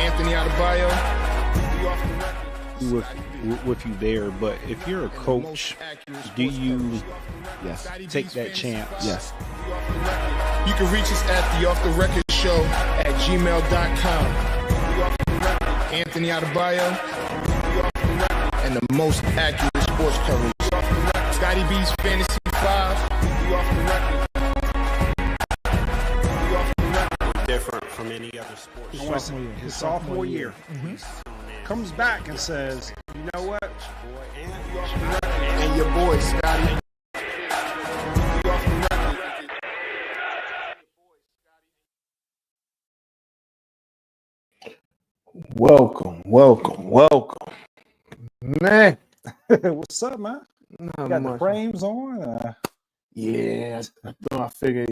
Anthony Adebayo. With you there, but if you're a coach, do you take that chance? Yes. You can reach us at theofftherecordshow@gmail.com. Anthony Adebayo, and the most accurate sports coverage. Scotty B's Fantasy 5. Different from any other sport. His sophomore year. Comes back and says, you know what? And your boy, Scotty. Welcome. Man. What's up, man? Not Got much. the frames on? Yeah, I figured,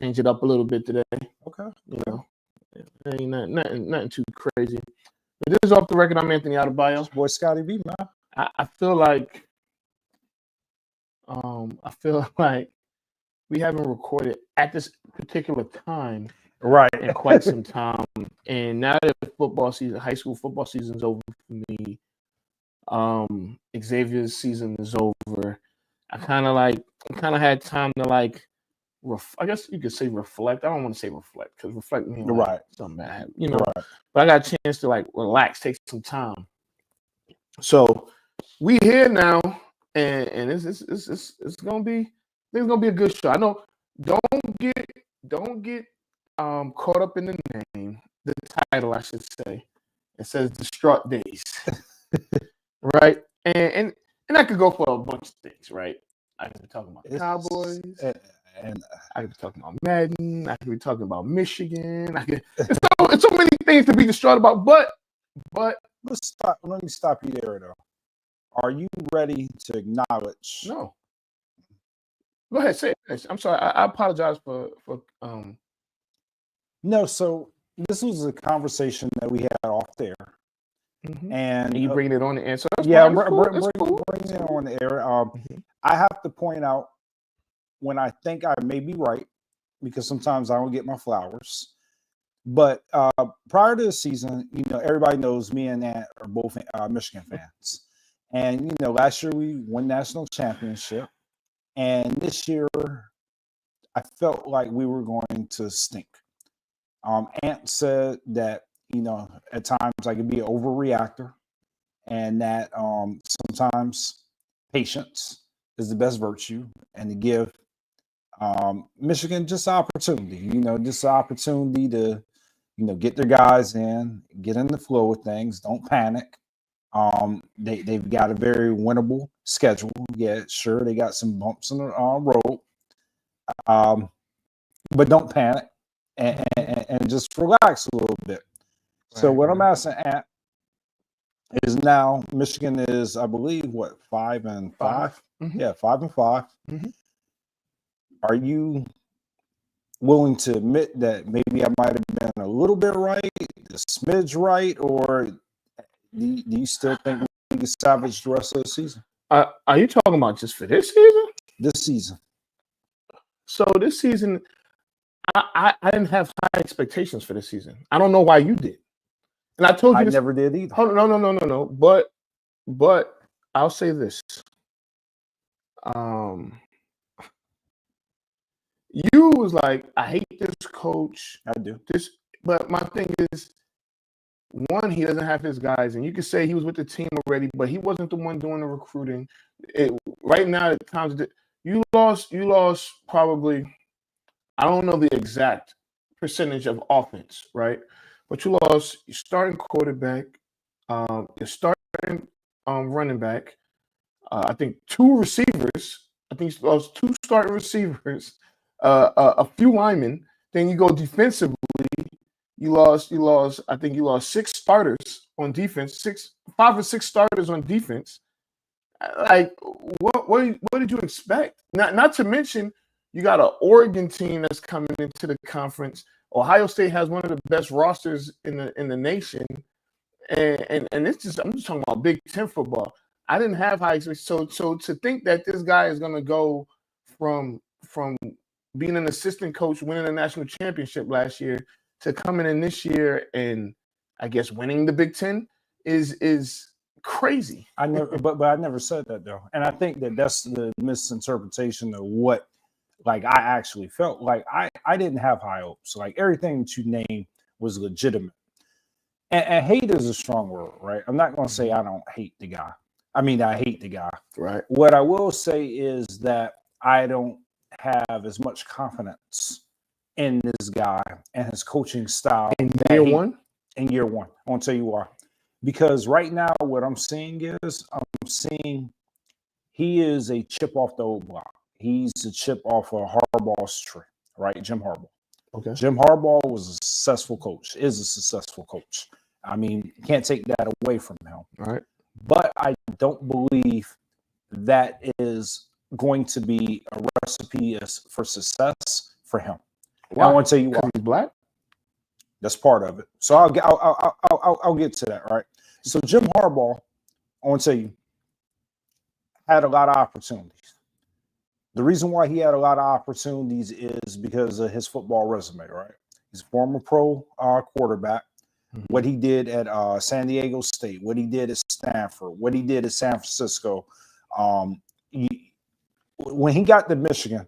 change it up a little bit today. Okay. Ain't nothing too crazy. But this is off the record. I'm Anthony Adebayo. Boy, Scotty B, man. I feel like we haven't recorded at this particular time Right. in quite some time. And now that high school football season is over for me, Xavier's season is over. I kind of had time to I guess you could say reflect. I don't want to say reflect because reflect means Right. something bad, Right. But I got a chance to relax, take some time. So we here now, and it's gonna be a good show. I know. Don't get caught up in the name, the title, I should say. It says Distraught Days, right? And I could go for a bunch of things, right? I could be talking about the Cowboys, and I could be talking about Madden, I could be talking about Michigan. It's so many things to be distraught about, but let me stop you there though. Are you ready to acknowledge? no. Go ahead, say it. I'm sorry. I apologize for No, so this was a conversation that we had off there. And you bringing it on the air. So that's yeah, fine. It's cool. bring it on the air. I have to point out when I think I may be right, because sometimes I don't get my flowers. But prior to the season, everybody knows me and Ant are both Michigan fans. And, last year we won national championship. And this year I felt like we were going to stink. Ant said that, at times I could be an overreactor and that sometimes patience is the best virtue, and to give Michigan just opportunity, just opportunity to, get their guys in, get in the flow of things, don't panic. They've got a very winnable schedule. Yeah, sure, they got some bumps in the road, but don't panic and just relax a little bit. So what I'm asking at is now Michigan is, I believe, 5-5? Yeah, 5-5. Are you willing to admit that maybe I might have been a little bit right, a smidge right, or do you still think we can salvage the rest of the season? Are you talking about just for this season? This season. So this season, I didn't have high expectations for this season. I don't know why you did. And I told you I this. never did either. Hold on, no. But I'll say this. You was like, I hate this coach. I do. But my thing is, one, he doesn't have his guys, and you could say he was with the team already, but he wasn't the one doing the recruiting. Right now, at times, you lost probably, I don't know the exact percentage of offense, right? But you lost your starting quarterback, your starting running back, I think 2 receivers. I think you lost 2 starting receivers, a few linemen. Then you go defensively. You lost. I think you lost 6 starters on defense. 5 or 6 starters on defense. Like, what did you expect? Not to mention, you got an Oregon team that's coming into the conference. Ohio State has one of the best rosters in the nation, and it's just, I'm just talking about Big Ten football. I didn't have high expectations. So to think that this guy is going to go from being an assistant coach, winning a national championship last year, to coming in this year and I guess winning the Big Ten is crazy. but I never said that though, and I think that that's the misinterpretation of what like I actually felt. Like I didn't have high hopes. Like everything that you named was legitimate. And hate is a strong word, right? I'm not going to say I don't hate the guy. I mean, I hate the guy. Right. What I will say is that I don't have as much confidence in this guy and his coaching style In year one? In year one. I want to tell you why. Because right now, what I'm seeing is he is a chip off the old block. He's a chip off of Harbaugh's tree, right? Jim Harbaugh. Okay. Jim Harbaugh was a successful coach, is a successful coach. I mean, you can't take that away from him. All right. But I don't believe that is going to be a recipe for success for him. Why? I want to tell you why. Because he's black? That's part of it. So I'll get to that, right? So Jim Harbaugh, I want to tell you, had a lot of opportunities. The reason why he had a lot of opportunities is because of his football resume, right? He's a former pro quarterback. Mm-hmm. What he did at San Diego State, what he did at Stanford, what he did at San Francisco. When he got to Michigan,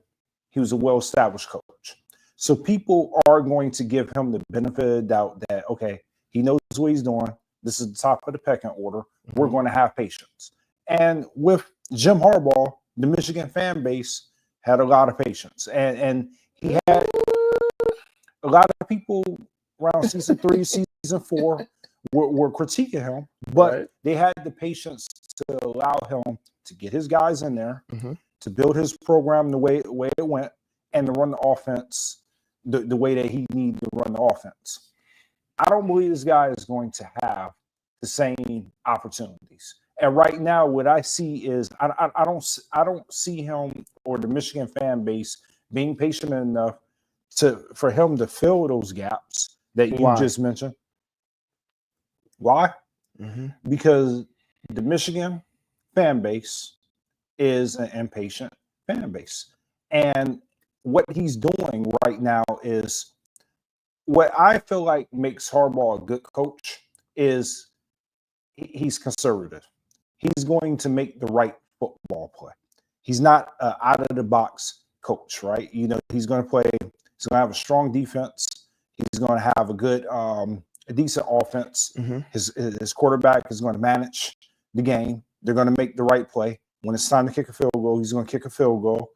he was a well-established coach. So people are going to give him the benefit of the doubt that, okay, he knows what he's doing. This is the top of the pecking order. Mm-hmm. We're going to have patience. And with Jim Harbaugh, the Michigan fan base had a lot of patience. And he had a lot of people around season 3, season 4 were critiquing him, but right. They had the patience to allow him to get his guys in there, mm-hmm. to build his program the way it went, and to run the offense the way that he needed to run the offense. I don't believe this guy is going to have the same opportunities. And right now, what I see is I don't see him or the Michigan fan base being patient enough for him to fill those gaps that you just mentioned. Why? Mm-hmm. Because the Michigan fan base is an impatient fan base. And what he's doing right now is what I feel like makes Harbaugh a good coach is he's conservative. He's going to make the right football play. He's not an out-of-the-box coach, right? You know, he's going to have a strong defense. He's going to have a decent offense. Mm-hmm. His quarterback is going to manage the game. They're going to make the right play. When it's time to kick a field goal, he's going to kick a field goal.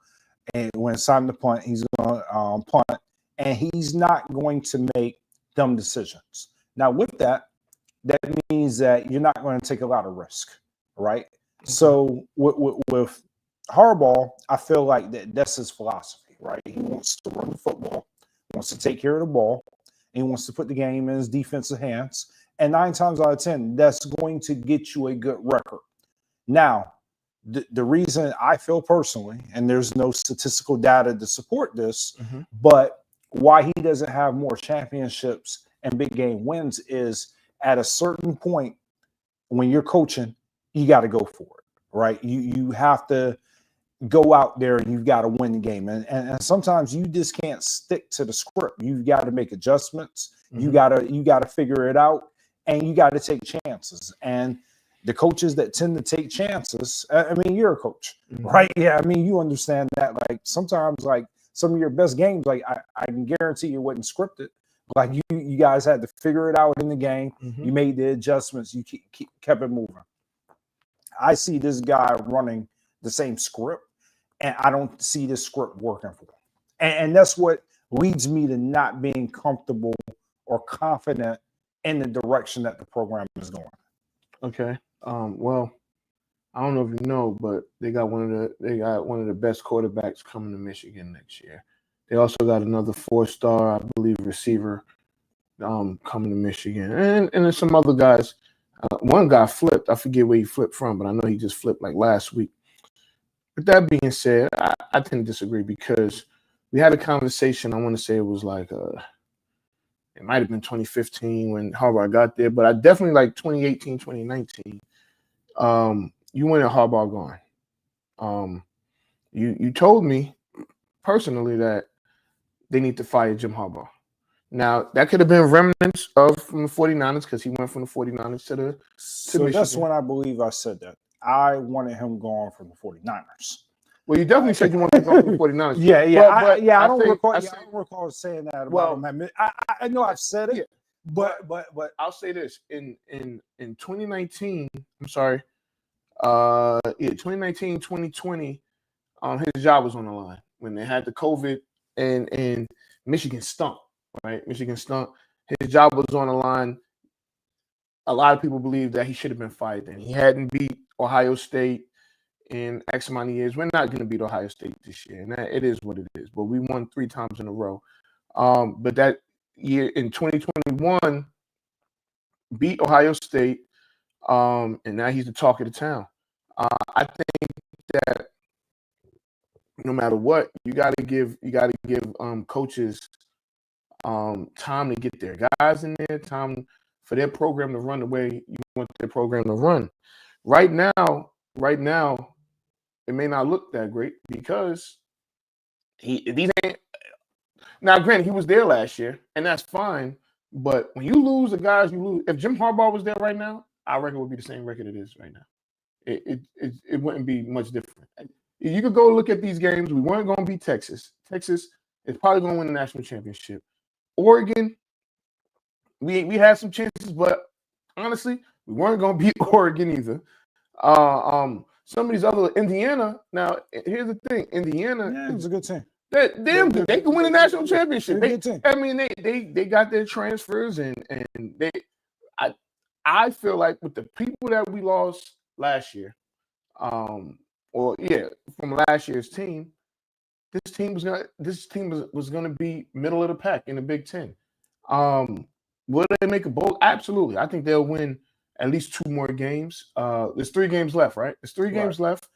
And when it's time to punt, he's going to punt. And he's not going to make dumb decisions. Now, with that means that you're not going to take a lot of risk, right? Mm-hmm. So with Harbaugh, I feel like that's his philosophy, right? He wants to run the football, wants to take care of the ball, and he wants to put the game in his defensive hands. And 9 times out of 10, that's going to get you a good record. Now, the reason I feel personally, and there's no statistical data to support this, mm-hmm. but why he doesn't have more championships and big game wins is at a certain point when you're coaching, you got to go for it, right? You have to go out there and you've got to win the game. And sometimes you just can't stick to the script. You've got to make adjustments. Mm-hmm. You got to figure it out, and you got to take chances. And the coaches that tend to take chances, I mean, you're a coach, mm-hmm. right? Yeah, I mean, you understand that. Like sometimes, like some of your best games, like I can guarantee you wasn't scripted. Like you guys had to figure it out in the game. Mm-hmm. You made the adjustments. You kept it moving. I see this guy running the same script, and I don't see this script working for him. And that's what leads me to not being comfortable or confident in the direction that the program is going. Okay. Well, I don't know if you know, but they got one of the best quarterbacks coming to Michigan next year. They also got another 4-star, I believe, receiver coming to Michigan, and there's some other guys. One guy flipped. I forget where he flipped from, but I know he just flipped like last week. With that being said, I tend to disagree because we had a conversation. I want to say it was like it might have been 2015 when Harbaugh got there, but I definitely like 2018, 2019. You went at Harbaugh gone. You told me personally that they need to fire Jim Harbaugh. Now, that could have been remnants from the 49ers because he went from the 49ers to the So that's Michigan. when I believe I said that. I wanted him gone from the 49ers. Well, you definitely said you wanted to go from the 49ers. Yeah. But I don't recall. I I say, don't recall saying that well, about him. I know I've said it, yeah, but I'll say this: in 2019, I'm sorry, 2019, 2020, his job was on the line when they had the COVID and Michigan stunk, right? Michigan stunk. His job was on the line. A lot of people believe that he should have been fired then. He hadn't beat Ohio State in X amount of years. We're not going to beat Ohio State this year, and it is what it is. But we won 3 times in a row. But that year in 2021, beat Ohio State, and now he's the talk of the town. I think that no matter what, you got to give coaches time to get their guys in there, time for their program to run the way you want their program to run. Right now, it may not look that great because these ain't. Now, granted, he was there last year, and that's fine. But when you lose the guys you lose, if Jim Harbaugh was there right now, I reckon it would be the same record it is right now. It wouldn't be much different. You could go look at these games. We weren't going to beat Texas. Texas is probably going to win the national championship. Oregon, we had some chances, but honestly, we weren't going to beat Oregon either. Some of these other Indiana. Now, here's the thing: Indiana it's a good team. They're damn good. They can win a national championship. They're a good team. I mean, they got their transfers, and I feel like with the people that we lost last year, from last year's team, this team was gonna be middle of the pack in the Big Ten. Will they make a bowl? Absolutely. I think they'll win at least 2 more games. There's 3 games left, right? There's 3 games left,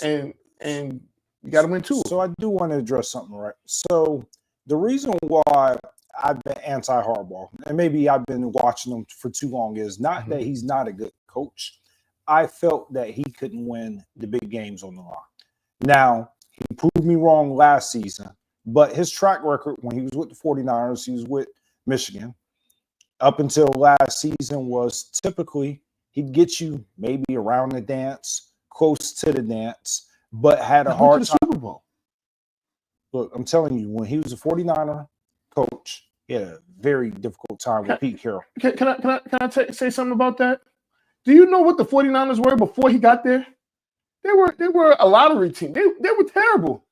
and you got to win 2. So I do want to address something, right? So the reason why I've been anti-Harbaugh, and maybe I've been watching him for too long, is not that he's not a good coach. I felt that he couldn't win the big games on the line. Now, he proved me wrong last season, but his track record when he was with the 49ers, he was with Michigan, up until last season was typically he'd get you maybe around the dance, close to the dance, but had a hard time. Super Bowl. Look, I'm telling you, when he was a 49er coach, he had a very difficult time with Pete Carroll. Can I say something about that? Do you know what the 49ers were before he got there? They were a lottery team. They were terrible.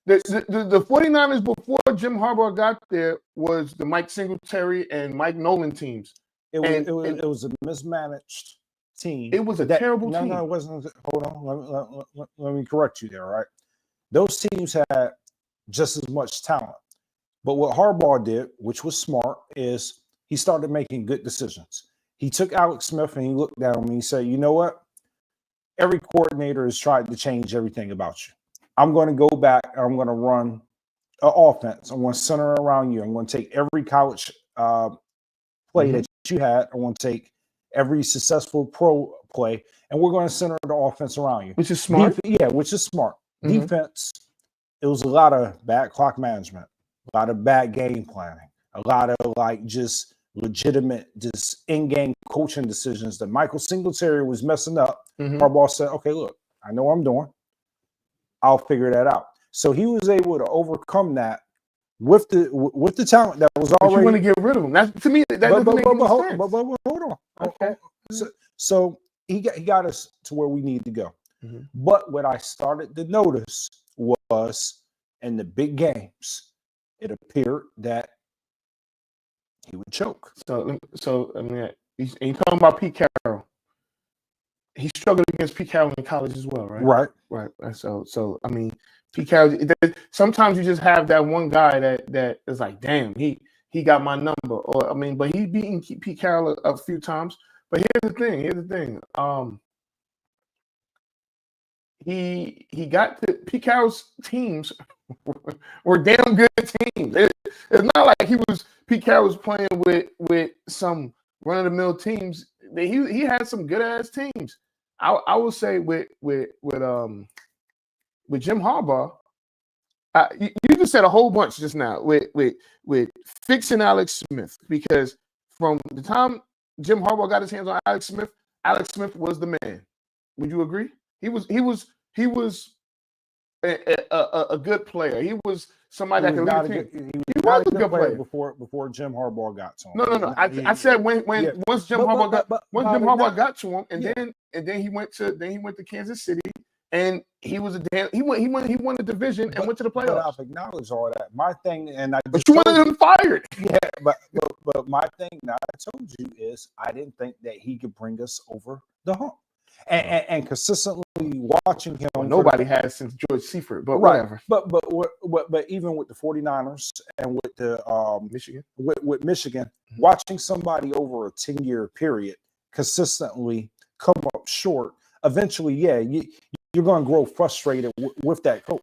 The 49ers before Jim Harbaugh got there was the Mike Singletary and Mike Nolan teams. It was a mismanaged team. It was a terrible team. No, it wasn't. Hold on. Let me correct you there, right? Those teams had just as much talent. But what Harbaugh did, which was smart, is he started making good decisions. He took Alex Smith and he looked at him and he said, you know what? Every coordinator has tried to change everything about you. I'm going to go back and I'm going to run an offense. I'm going to center around you. I'm going to take every college play that you had. I want to take every successful pro play, and we're going to center the offense around you. Which is smart. Which is smart. Defense, it was a lot of bad clock management, a lot of bad game planning, a lot of just legitimate, just in-game coaching decisions that Michael Singletary was messing up. Harbaugh said, okay, look, I know what I'm doing. I'll figure that out. So he was able to overcome that with the talent that was already. But you want to get rid of him? That's, to me, that doesn't make any sense. But hold on. Okay. So he got us to where we need to go. But what I started to notice was in the big games, it appeared that he would choke. So I mean, he's talking about Pete Carroll. He struggled against Pete Carroll in college as well, right? Right. So I mean, Pete Carroll. Sometimes you just have that one guy that is like, damn, he got my number. Or I mean, but he's beaten Pete Carroll a few times. But here's the thing. He got to Pete Carroll's teams were damn good teams. It's not like Pete Carroll was playing with some run of the mill teams. He had some good ass teams. I will say with Jim Harbaugh, You just said a whole bunch just now with fixing Alex Smith, because from the time Jim Harbaugh got his hands on Alex Smith was the man. Would you agree? He was a good player. He was somebody that could lead the team. He was a good player before Jim Harbaugh got to him. No. I said once Jim Harbaugh got to him, and then he went to Kansas City, and he won the division and went to the playoffs. But I've acknowledged all that. My thing, but you wanted him fired. Yeah, but my thing that I told you is I didn't think that he could bring us over the hump. And consistently watching him. Well, nobody has since George Seifert, but whatever. But even with the 49ers and with the Michigan, with Michigan, watching somebody over a 10-year period consistently come up short, eventually, you're going to grow frustrated with that coach.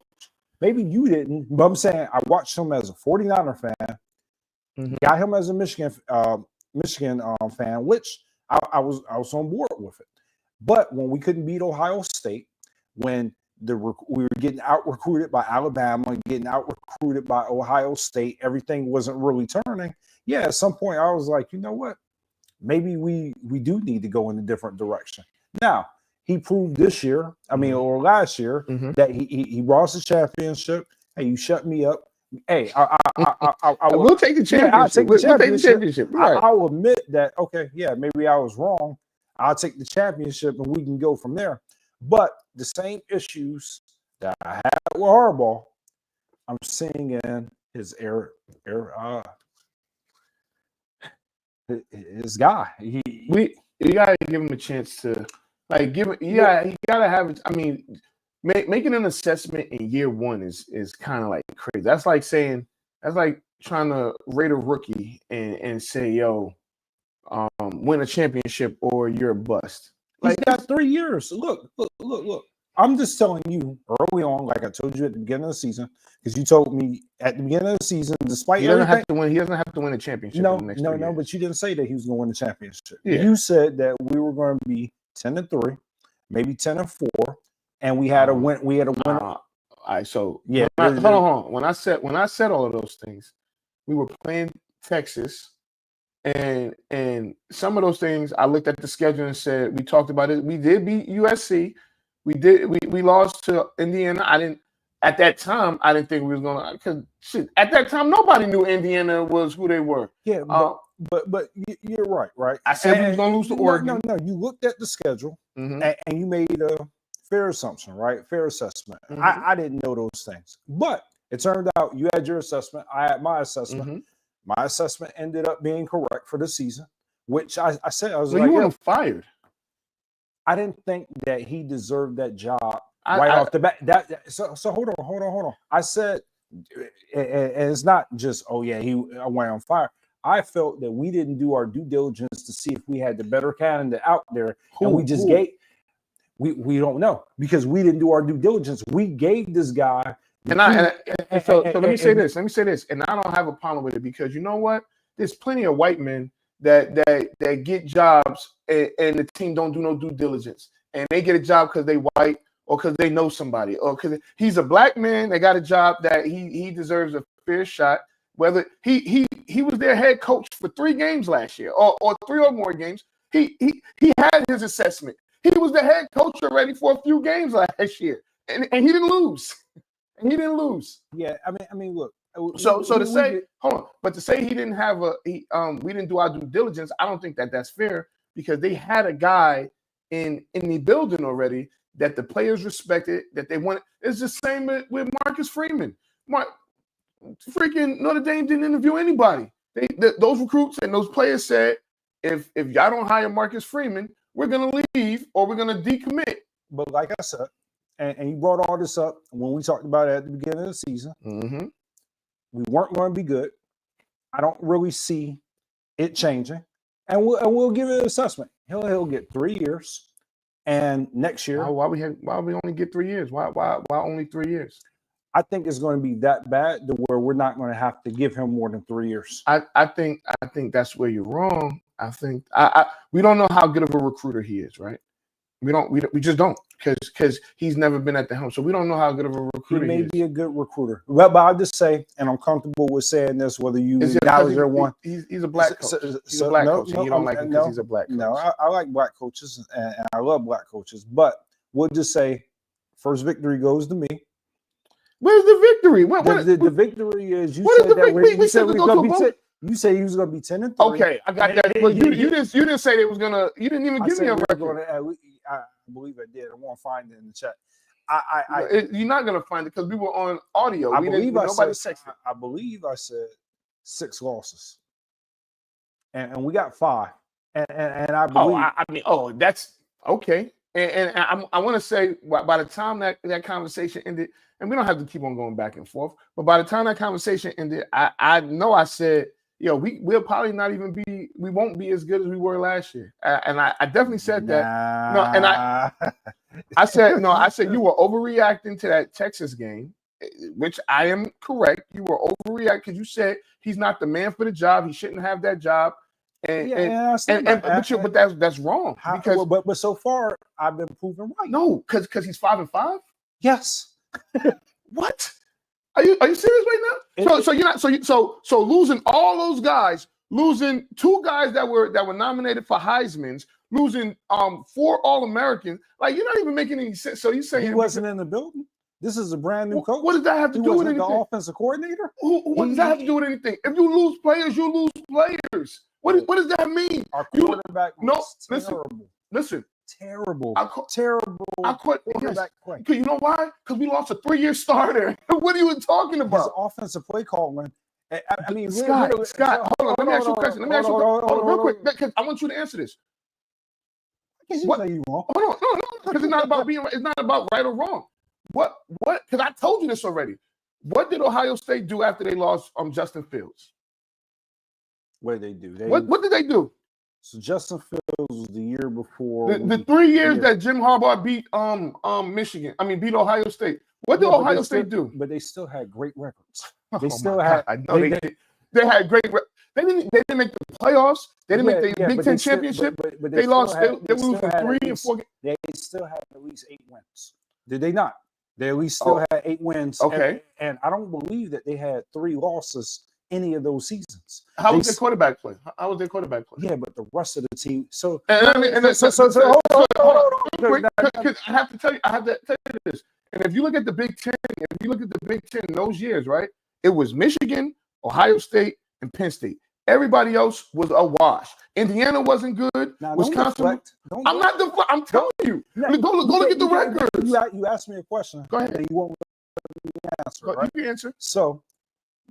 Maybe you didn't, but I'm saying I watched him as a 49er fan, got him as a Michigan fan, which I was on board with it. But when we couldn't beat Ohio State, when we were getting out-recruited by Alabama, getting out-recruited by Ohio State, everything wasn't really turning. Yeah, at some point I was like, you know what? Maybe we do need to go in a different direction. Now, he proved this year, or last year, that he brought us a championship. Hey, you shut me up. Hey, I will take the championship. I'll take the championship. Right. I'll admit that, okay, maybe I was wrong. I'll take the championship and we can go from there. But the same issues that I had with Harbaugh, I'm seeing in his his guy. You gotta give him a chance to he gotta have it. I mean, making an assessment in year one is kind of like crazy. That's like trying to rate a rookie and say, yo, win a championship or you're a bust. He's got 3 years. Look. I'm just telling you early on, like I told you at the beginning of the season, because you told me at the beginning of the season, despite he doesn't have to win a championship. No, but you didn't say that he was going to win the championship. Yeah. You said that we were going to be 10-3, maybe 10-4, and we had a win. We had a win. All right, so hold on. When I said all of those things, we were playing Texas. And some of those things, I looked at the schedule and said, we talked about it. We did beat USC. We lost to Indiana. At that time, I didn't think we was gonna, because at that time nobody knew Indiana was who they were. Yeah, but you're right. I said we was gonna lose to Oregon. No. You looked at the schedule and you made a fair assumption, right? Fair assessment. I didn't know those things, but it turned out you had your assessment. I had my assessment. My assessment ended up being correct for the season, which I said I was like, you weren't fired. I didn't think that he deserved that job off the bat. So hold on. I said, and it's not just I went on fire. I felt that we didn't do our due diligence to see if we had the better candidate out there, and we just gave. We don't know because we didn't do our due diligence. We gave this guy. So let me say this, and I don't have a problem with it because you know what? There's plenty of white men that get jobs and the team don't do no due diligence, and they get a job because they white or because they know somebody or because he's a black man. They got a job that he deserves a fair shot. Whether he was their head coach for 3 games last year or 3 or more games, he had his assessment. He was the head coach already for a few games last year, and he didn't lose. And he didn't lose. Yeah, I mean, look. So to say he didn't have we didn't do our due diligence. I don't think that's fair because they had a guy in the building already that the players respected, that they wanted. It's the same with Marcus Freeman. Freaking Notre Dame didn't interview anybody. Those recruits and those players said, if y'all don't hire Marcus Freeman, we're gonna leave or we're gonna decommit. But like I said. And you brought all this up when we talked about it at the beginning of the season. We weren't going to be good. I don't really see it changing, and we'll give it an assessment. He'll get 3 years, and next year. Why we only get 3 years? Why only 3 years? I think it's going to be that bad to where we're not going to have to give him more than 3 years. I think that's where you're wrong. I think we don't know how good of a recruiter he is, right? We just don't because he's never been at the helm, so we don't know how good of a He recruiter may he is. be a good recruiter. Well, but I'll just say, and I'm comfortable with saying this, whether you Is it acknowledge because or one. he's a black coach? He's a black coach, and you don't like him because he's a black coach. No, I like black coaches, and I love black coaches. But we'll just say, first victory goes to me. Where's the victory? The victory is you what said is the that victory? we said We we go going to to a be vote. you say he was going to be 10-3. Okay, I got that. But you didn't say they was gonna. You didn't even give me a record. I believe I did. I won't find it in the chat. You're not gonna find it because we were on audio. I believe I said 6 losses, and we got 5. And I believe. That's okay. And I want to say by the time that conversation ended, and we don't have to keep on going back and forth, but by the time that conversation ended, I know I said, we'll probably not even be, we won't be as good as we were last year. And I definitely said that. No, and I said you were overreacting to that Texas game, which I am correct. You were overreacting because you said he's not the man for the job. He shouldn't have that job. But that's wrong. But so far I've been proven right. No, because he's 5-5. Yes. What? Are you serious right now? So you're not so losing all those guys, losing 2 guys that were nominated for Heisman's, losing 4 All-Americans. Like, you're not even making any sense. So you say he wasn't in the building? This is a brand new coach. What does that have to do with anything? The offensive coordinator? What does that have to do with anything? If you lose players, you lose players. What does that mean? Our quarterback was terrible. Listen. Terrible. Terrible. Quarterback play. You know why? Because we lost a 3-year starter. What are you talking about? His offensive play calling. I mean, Scott, hold on. Let me ask you a question. Hold on, real quick, because I want you to answer this. What? Say you wrong. Hold on, no, because it's not about being. It's not about right or wrong. What? Because I told you this already. What did Ohio State do after they lost Justin Fields? What did they do? What did they do? So Justin Fields was the year before. The 3 years that Jim Harbaugh beat Michigan. Beat Ohio State. What did Ohio State do? But they still had great records. They still had. I know they had great. They didn't make the playoffs. They didn't make the Big Ten championship. But they lost. They lose from 3 and 4. They still had at least 8 wins. Did they not? They at least still had 8 wins. Okay. And I don't believe that they had 3 losses any of those seasons. How was their quarterback play? How was their quarterback play? Yeah, but the rest of the team. So hold on. Because I have to tell you this. And if you look at the Big Ten, in those years, right? It was Michigan, Ohio State, and Penn State. Everybody else was a wash. Indiana wasn't good. Now, Wisconsin. I'm telling you. Go look at the records. You asked me a question. Go ahead. And you won't answer. Right? You can answer. So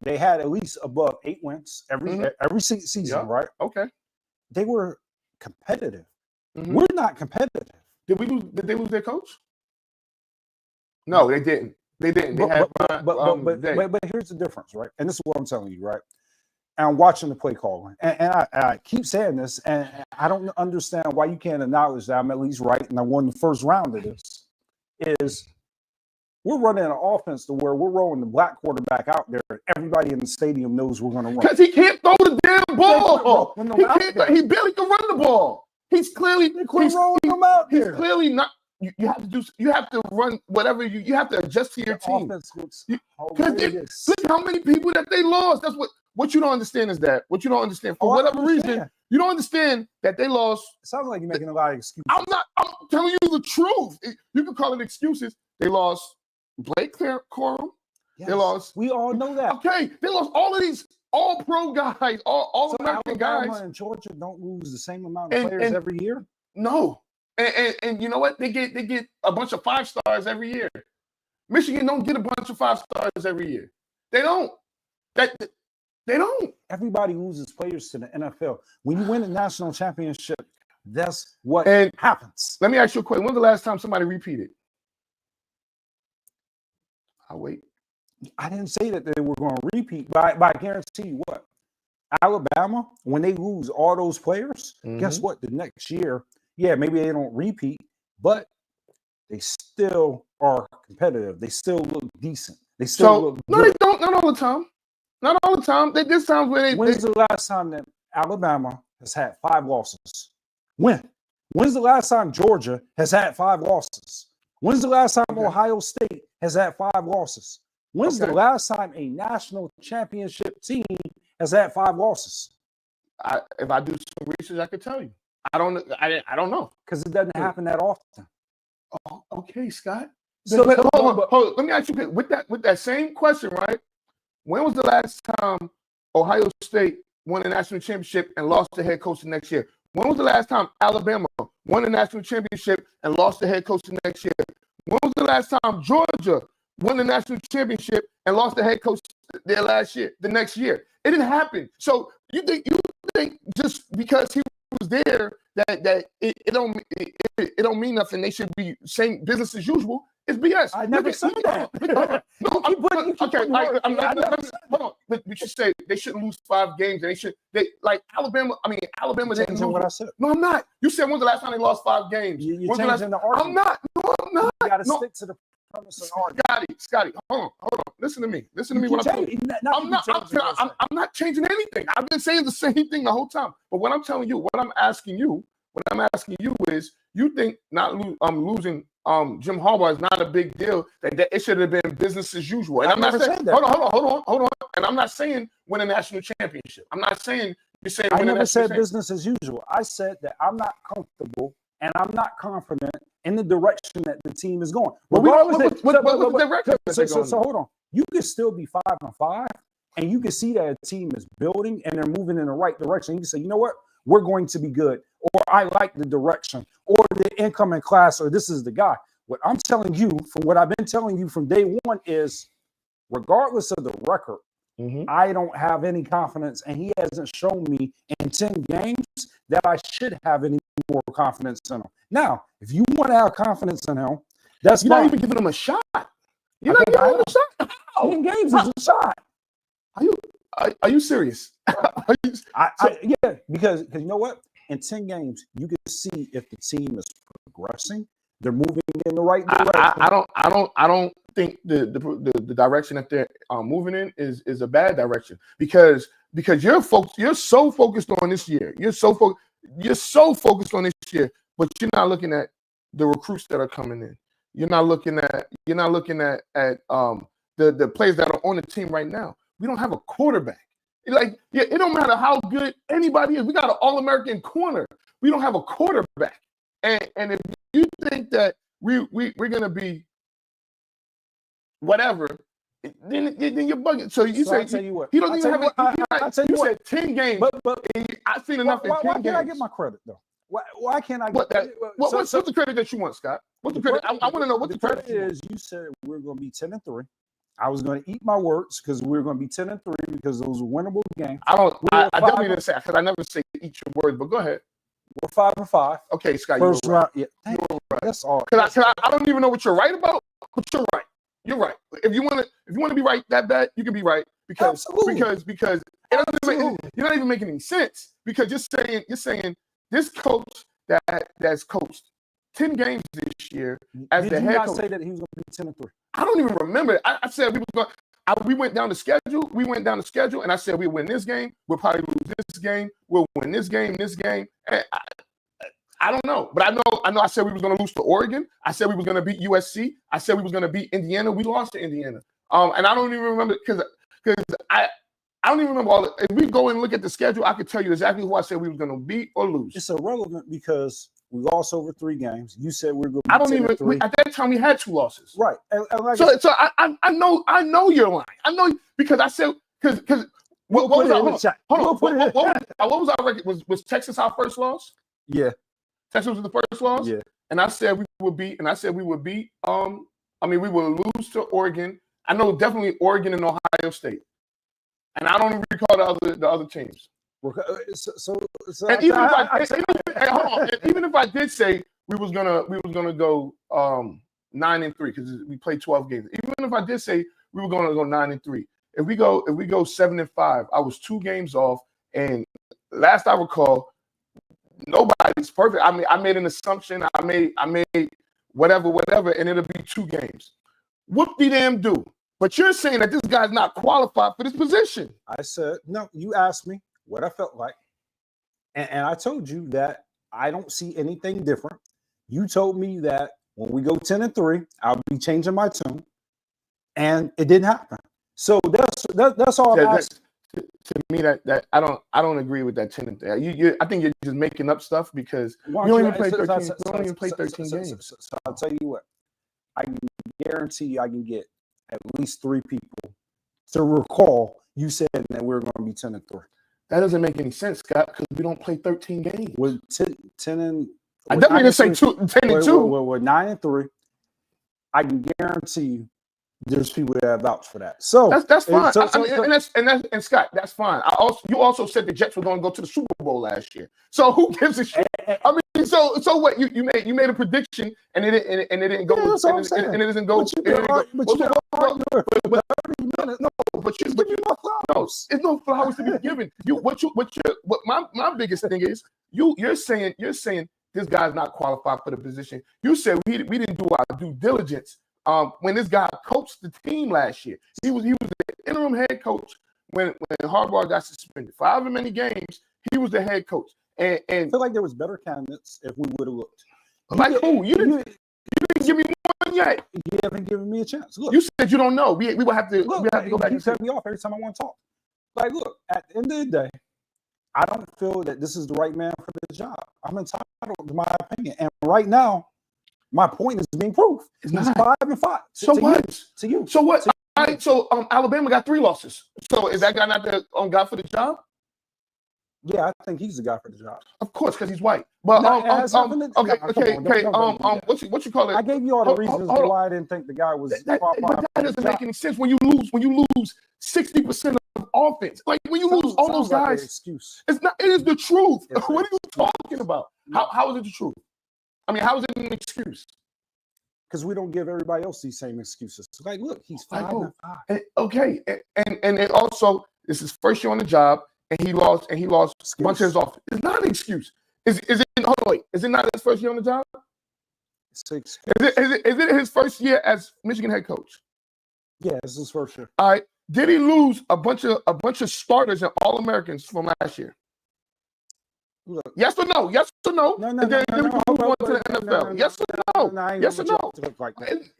they had at least above 8 wins every season, right? Okay. They were competitive. We're not competitive. Did they lose their coach? No, they didn't. They didn't. But here's the difference, right? And this is what I'm telling you, right? And I'm watching the play calling, and I keep saying this, and I don't understand why you can't acknowledge that I'm at least right, and I won the first round of this. Is we're running an offense to where we're rolling the black quarterback out there, and everybody in the stadium knows we're going to run. Because he can't throw the damn ball. He barely can run the ball. He's clearly rolling him out there. He's clearly not. You have to run whatever you have to adjust to your team. Because look how many people that they lost. That's what you don't understand is that what you don't understand for whatever reason you don't understand that they lost. It sounds like you're making a lot of excuses. I'm telling you the truth. You can call it excuses. They lost Blake Corum. Yes, they lost. We all know that. Okay, they lost all of these all-pro guys, all American guys. Alabama and Georgia don't lose the same amount of players every year. No. And you know what? They get a bunch of 5 stars every year. Michigan don't get a bunch of 5 stars every year. They don't. They don't. Everybody loses players to the NFL. When you win a national championship, that's what happens. Let me ask you a question. When's the last time somebody repeated? I'll wait. I didn't say that they were going to repeat, but I guarantee you what. Alabama, when they lose all those players, guess what? The next year, maybe they don't repeat, but they still are competitive. They still look decent. They still look good. No, they don't. Not all the time. Not all the time. There's times where When's the last time that Alabama has had 5 losses? When? When's the last time Georgia has had 5 losses? When's the last time Okay. Ohio State has had 5 losses? When's the Okay. last time a national championship team has had 5 losses? If I do some research, I could tell you. I don't know. Because it doesn't happen that often. Oh, okay, Scott. So- But so- hold on, but- hold on. Let me ask you with that same question, right? When was the last time Ohio State won a national championship and lost the head coach the next year? When was the last time Alabama won a national championship and lost the head coach the next year? When was the last time Georgia won the national championship and lost the head coach the next year? It didn't happen. So you think just because he was there that it don't mean nothing? They should be same business as usual. It's BS. I never said that. No, hold on. But you say they shouldn't lose 5 games. Like Alabama. I mean, Alabama didn't Changing lose. what I said. No, I'm not. You said when's the last time they lost 5 games? You're When's the last- changing the argument. I'm not. No, I'm not. You got to No. stick to the premise of the argument. Scotty, hold on. Listen to me. What I'm telling you. I'm not changing anything. I've been saying the same thing the whole time. But what I'm telling you, what I'm asking you is, you think losing Jim Harbaugh is not a big deal? That it should have been business as usual. And I'm not saying that. Hold on. And I'm not saying win a national championship. I'm not saying you're saying I win a never national said championship. business as usual. I said that I'm not comfortable and I'm not confident in the direction that the team is going. Well, Regardless what's the direction that they're going so hold on. You could still be 5-5, and you can see that a team is building and they're moving in the right direction. You can say, you know what, we're going to be good, or I like the direction, or the incoming class, or this is the guy. What I'm telling you, from what I've been telling you from day one, is regardless of the record, I don't have any confidence, and he hasn't shown me in 10 games that I should have any more confidence in him. Now, if you want to have confidence in him, that's You're fine. not even giving him a shot. You're not giving him a shot. How? 10 games is a shot. Are you serious? Yeah, because you know what? In 10 games, you can see if the team is progressing. They're moving in the right direction. I don't think the direction that they're moving in is a bad direction because you're so focused on this year. You're so focused on this year, but you're not looking at the recruits that are coming in. You're not looking at the players that are on the team right now. We don't have a quarterback. It don't matter how good anybody is. We got an All-American corner. We don't have a quarterback. And if you think that we're gonna be whatever, then you're bugging. So you say I'll tell you what. he doesn't even have. I'll tell you what. Said 10 games. But I've seen enough in 10 why games. can't I get my credit though? Why can't I What's get what's the credit that you want, Scott? What's the credit? I want to know what the credit is. You said we're going to be 10-3. I was going to eat my words because we were going to be 10-3 because those were winnable games. I definitely didn't say because I never say eat your words, but go ahead. We're 5-5. Okay, Scott. First you were right. round. Yeah, You were right. that's all. Because I don't even know what you're right about, but you're right. You're right. If you want to be right that bad, you can be right because it doesn't you're not even making any sense because you're saying this coach that's coached 10 games this year as the head coach. Did you not say that he was going to be 10-3? I don't even remember. I said we was going. We went down the schedule. And I said we win this game. We'll probably lose this game. We'll win this game. And I don't know, but I know. I said we was going to lose to Oregon. I said we was going to beat USC. I said we was going to beat Indiana. We lost to Indiana. And I don't even remember because I don't even remember all. If we go and look at the schedule, I could tell you exactly who I said we was going to beat or lose. It's irrelevant because we lost over 3 games. You said we're going to. I don't even. At that time, we had 2 losses. Right. So I know you're lying. I know because I said because what was our record? Was Texas our first loss? Yeah. Texas was the first loss. Yeah. And I said we would beat. We would lose to Oregon. I know definitely Oregon and Ohio State. And I don't even recall the other teams. Even if I did say we was gonna go 9-3 because we played 12 games. Even if I did say we were gonna go 9-3, if we go 7-5, I was 2 games off. And last I recall, nobody's perfect. I mean, I made an assumption. I made whatever, and it'll be 2 games. Whoop-de-damn do. But you're saying that this guy's not qualified for this position. I said, no, you asked me what I felt like. And I told you that I don't see anything different. You told me that when we go 10-3, I'll be changing my tune, and it didn't happen. So that's all I'm asking. To me, that I don't agree with that 10-3. I think you're just making up stuff because you don't even play 13. You don't even play 13 games. So I'll tell you what, I can guarantee you I can get at least 3 people to recall you said that we're going to be 10-3. That doesn't make any sense, Scott, because we don't play 13 games. With 10 and I definitely didn't say 10-2. We're 9-3. I can guarantee you there's people that have vouched for that. So that's fine. And Scott, that's fine. You also said the Jets were going to go to the Super Bowl last year. So who gives a shit? I mean, so what? You made a prediction and it didn't go. Yeah, and it doesn't go. It's no flowers to be given. What my biggest thing is you're saying this guy's not qualified for the position. You said we didn't do our due diligence. When this guy coached the team last year, he was the interim head coach when Harbaugh got suspended. For however many games, he was the head coach. And I feel like there was better candidates if we would have looked. Like who? You didn't give me one yet. You haven't given me a chance. Look, you said you don't know. We will have to. Look, we have to go back. You cut me off every time I want to talk. Like, look, at the end of the day, I don't feel that this is the right man for the job. I'm entitled to my opinion, and right now, my point is being proved. It's He's not 5-5. So what? To you. So what? All right. So Alabama got 3 losses. So is that guy not the guy for the job? Yeah, I think he's the guy for the job. Of course, because he's white. But what you call it? I gave you all the reasons why I didn't think the guy was. That doesn't make any sense. When you lose 60% of offense, like when you lose all those guys, excuse. It's not. It is the truth. It's what are you talking about? How is it the truth? I mean, how is it an excuse? Because we don't give everybody else these same excuses. Like, look, he's 5-5. Okay, and it also this is first year on the job. And he lost a bunch of his offense. It's not an excuse. Is it? Hold on, wait. Is it not his first year on the job? Is it his first year as Michigan head coach? Yeah, it's his first year. All right. Did he lose a bunch of starters and All-Americans from last year? Look, yes or no? Yes or no? No. And then we move on to the NFL. Yes or no? Yes or no?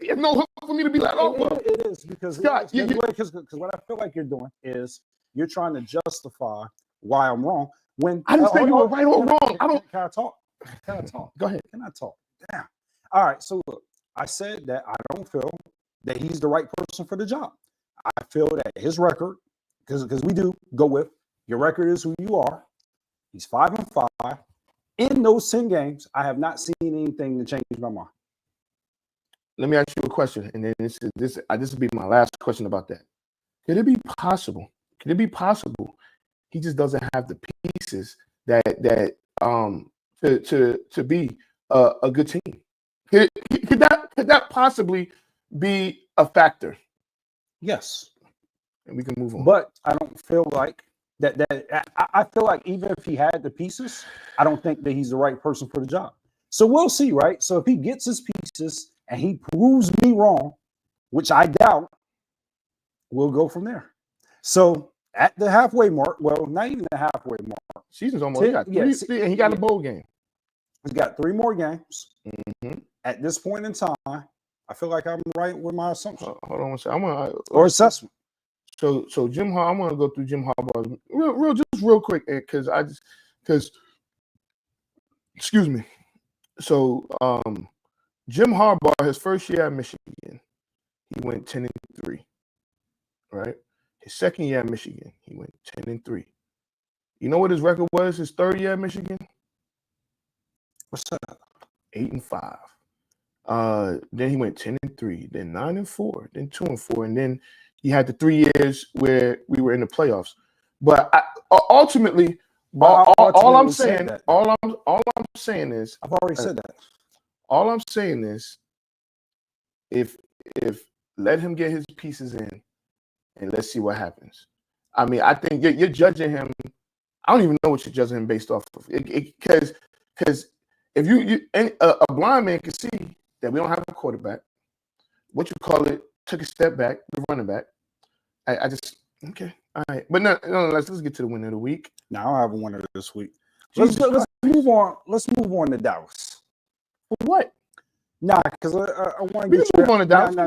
It's no hook for me to be like, oh, well. It is because Scott, because what I feel like you're doing is you're trying to justify why I'm wrong. When I didn't say you were right or wrong. Can I talk? Can I talk? Go ahead. Can I talk? Damn. All right. So look, I said that I don't feel that he's the right person for the job. I feel that his record, because we do go with your record is who you are. He's 5-5. In those 10 games, I have not seen anything to change my mind. Let me ask you a question, and then this will be my last question about that. Could it be possible? He just doesn't have the pieces that to be a good team. Could that possibly be a factor? Yes, and we can move on. But I don't feel like that. I feel like even if he had the pieces, I don't think that he's the right person for the job. So we'll see, right? So if he gets his pieces and he proves me wrong, which I doubt, we'll go from there. So at the halfway mark, well, not even the halfway mark. Season's almost and he got a bowl game. He's got 3 more games. Mm-hmm. At this point in time, I feel like I'm right with my assumption. Hold on one second. Or assessment. So Jim Harbaugh, I'm gonna go through Jim Harbaugh real quick because excuse me. So Jim Harbaugh, his first year at Michigan, he went 10-3. Right? His second year at Michigan, he went 10-3. You know what his record was his third year at Michigan? What's that? 8-5. Then he went 10-3, then 9-4, then 2-4, and then he had the 3 years where we were in the playoffs. But ultimately, all I'm saying is, I've already said that. All I'm saying is, if let him get his pieces in, and let's see what happens. I mean, I think you're judging him. I don't even know what you're judging him based off of. Because if a blind man can see that we don't have a quarterback, what you call it, took a step back, the running back. I just okay, all right. But no, let's get to the winner of the week. Now I have a winner this week. Let's move on. Let's move on to Dallas. What? Nah, because I want to We get can move on to Dallas. I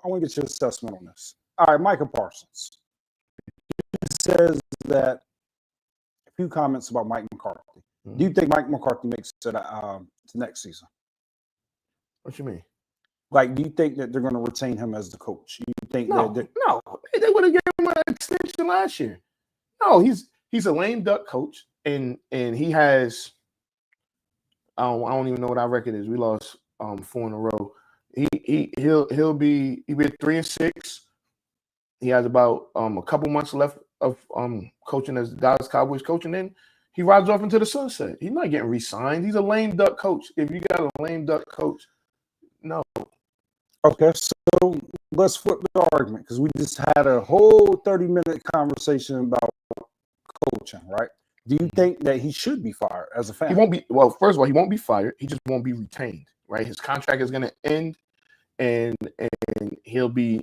want to get your assessment on this. All right, Micah Parsons says that a few comments about Mike McCarthy. Do you think Mike McCarthy makes it to next season? What you mean? Like, do you think that they're going to retain him as the coach? You think No, they would have given him an extension last year. No, he's a lame duck coach, and he has. I don't even know what our record is. We lost 4 in a row. He'll be 3-6. He has about a couple months left of coaching as the Dallas Cowboys coach, and then he rides off into the sunset. He's not getting re-signed. He's a lame duck coach. If you got a lame duck coach, no. Okay, so let's flip the argument because we just had a whole 30-minute conversation about coaching, right? Do you think that he should be fired as a fan? He won't be. Well, first of all, he won't be fired. He just won't be retained, right? His contract is going to end, and he'll be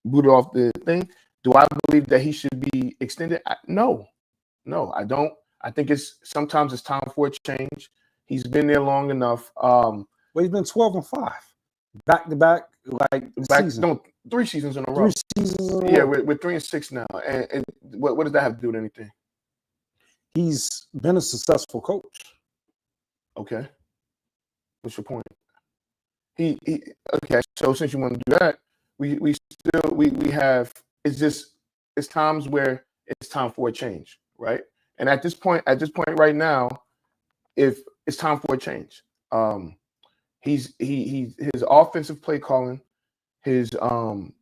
booted off the thing. Do I believe that he should be extended? No, I don't. I think sometimes it's time for a change. He's been there long enough. Well, he's been 12-5, back to back, season. No, 3 seasons in a row. 3 seasons in a row. Yeah, we're 3-6 now. And what does that have to do with anything? He's been a successful coach. Okay. What's your point? He okay. So since you want to do that, we have it's times where it's time for a change, right? And at this point right now, if it's time for a change, his offensive play calling, he said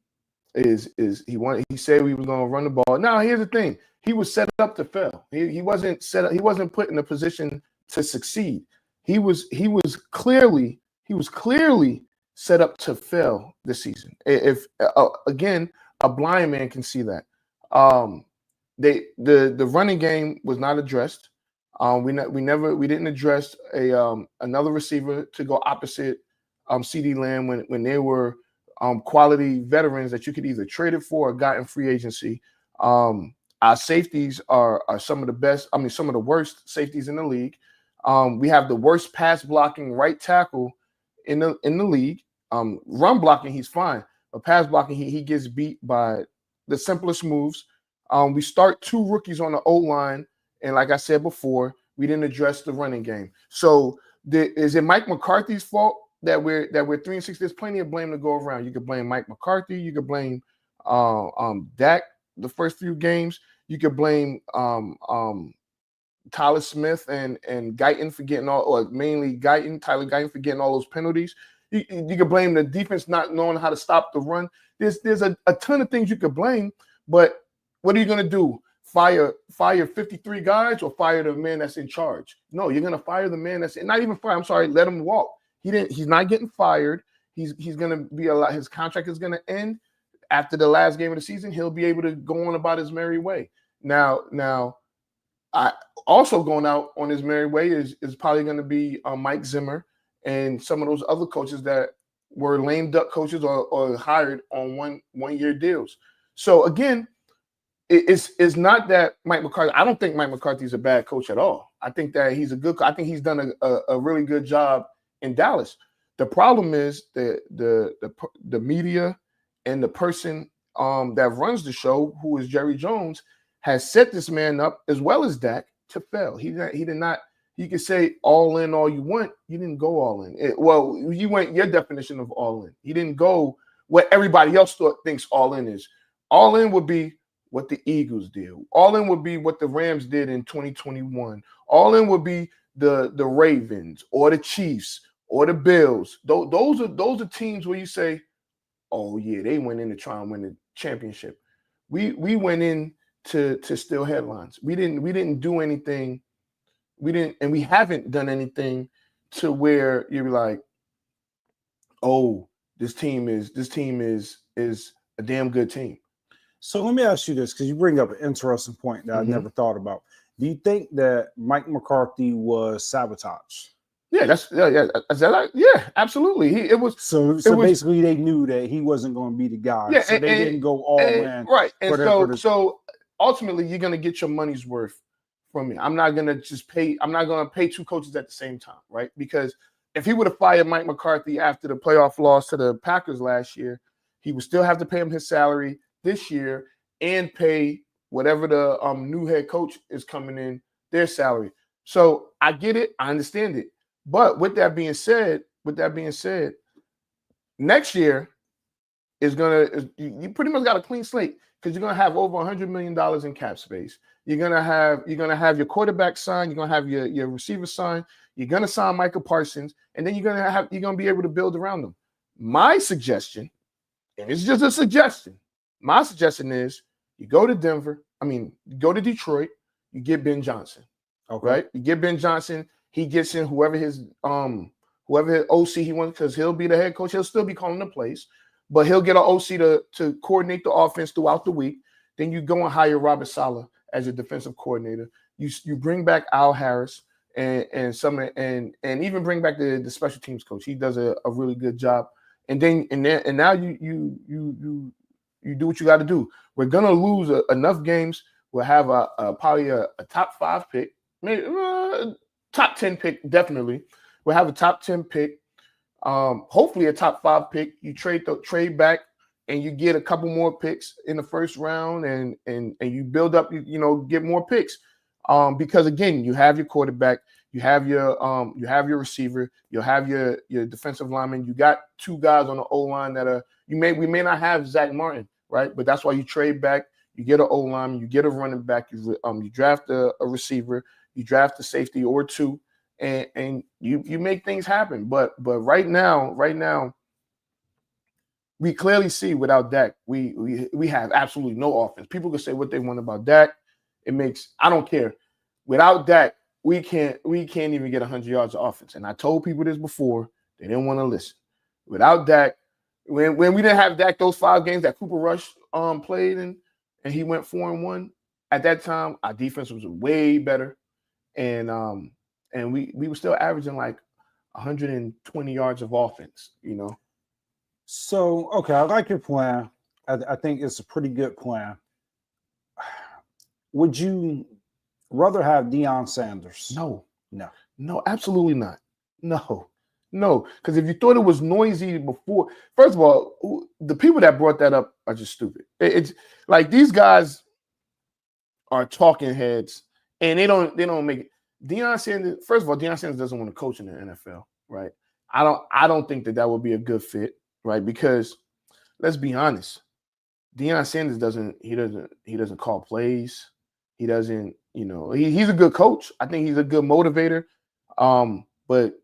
he was going to run the ball. Now here's the thing: he was set up to fail. He wasn't set up. He wasn't put in a position to succeed. He was clearly set up to fail this season. If again, a blind man can see that. The running game was not addressed. We didn't address another receiver to go opposite CD Lamb when they were quality veterans that you could either trade it for or got in free agency. Our safeties are some of the best. I mean, some of the worst safeties in the league. We have the worst pass blocking right tackle in the league. Run blocking, he's fine, but pass blocking, he gets beat by the simplest moves. We start 2 rookies on the O-line, and like I said before, we didn't address the running game. So is it Mike McCarthy's fault that we're 3-6? There's plenty of blame to go around. You could blame Mike McCarthy. You could blame Dak the first few games. You could blame Tyler Smith and Guyton for getting mainly Tyler Guyton for getting all those penalties. You could blame the defense not knowing how to stop the run. There's a ton of things you could blame, but what are you going to do? Fire 53 guys or fire the man that's in charge? No, you're going to fire the man not even fire. I'm sorry, let him walk. He's not getting fired. He's going to be his contract is going to end after the last game of the season. He'll be able to go on about his merry way. Now, I also going out on his merry way is probably going to be Mike Zimmer and some of those other coaches that were lame duck coaches or hired on one-year deals. So again, it's not that Mike McCarthy. I don't think Mike McCarthy is a bad coach at all. I think that he's a good. I think he's done a really good job in Dallas. The problem is the media and the person that runs the show, who is Jerry Jones, has set this man up as well as Dak to fail. He did not. You can say all in all you want. You didn't go all in. You went your definition of all in. He didn't go what everybody else thinks all in is. All in would be what the Eagles did. All in would be what the Rams did in 2021. All in would be the Ravens or the Chiefs or the Bills. Those are teams where you say, oh yeah, they went in to try and win the championship. We went in to steal headlines. We didn't do anything. We haven't done anything to where you're like, oh, this team is a damn good team. So let me ask you this, because you bring up an interesting point that I never thought about. Do you think that Mike McCarthy was sabotage? Yeah, absolutely. It was basically they knew that he wasn't going to be the guy. Yeah, so they didn't go all in. Right. And so ultimately you're going to get your money's worth from me. I'm not gonna pay two coaches at the same time, right? Because if he would have fired Mike McCarthy after the playoff loss to the Packers last year, he would still have to pay him his salary this year and pay whatever the new head coach is coming in their salary. So I get it, I understand it. But with that being said, next year you pretty much got a clean slate because you're gonna have over $100 million in cap space. You're gonna have your quarterback signed, you're gonna have your receiver signed, you're gonna sign Michael Parsons, and then you're gonna be able to build around them. My suggestion, and it's just a suggestion, my suggestion is you go to Detroit, you get Ben Johnson. Okay. Right? You get Ben Johnson, he gets in whoever his OC he wants, because he'll be the head coach, he'll still be calling the plays, but he'll get an OC to coordinate the offense throughout the week. Then you go and hire Robert Saleh as your defensive coordinator. You bring back Al Harris and even bring back the special teams coach. He does a really good job. And now you do what you got to do. We're gonna lose enough games. We'll have probably a top 5 pick, maybe top 10 pick, definitely. We'll have a top 10 pick, hopefully a top 5 pick. You trade back and you get a couple more picks in the first round, and you build up, get more picks. Because again, you have your quarterback, you have your receiver, you'll have your defensive lineman. You got 2 guys on the O-line that we may not have Zach Martin, right? But that's why you trade back. You get an O-lineman, you get a running back, you draft a receiver, you draft a safety or 2, and you make things happen. But right now, we clearly see without Dak, we have absolutely no offense. People can say what they want about Dak. I don't care. Without Dak, we can't even get 100 yards of offense. And I told people this before, they didn't want to listen. Without Dak, when we didn't have Dak, those 5 games that Cooper Rush played in, and he went 4-1, at that time our defense was way better, and we were still averaging like 120 yards of offense, So, okay, I like your plan. I think it's a pretty good plan. Would you rather have Deion Sanders? No, absolutely not. No, because if you thought it was noisy before, first of all, the people that brought that up are just stupid. It's like these guys are talking heads, and they don't make it. Deion Sanders, first of all, Deion Sanders doesn't want to coach in the NFL, right? I don't think that would be a good fit, right? Because let's be honest, Deion Sanders doesn't call plays. He doesn't, he's a good coach. I think he's a good motivator. But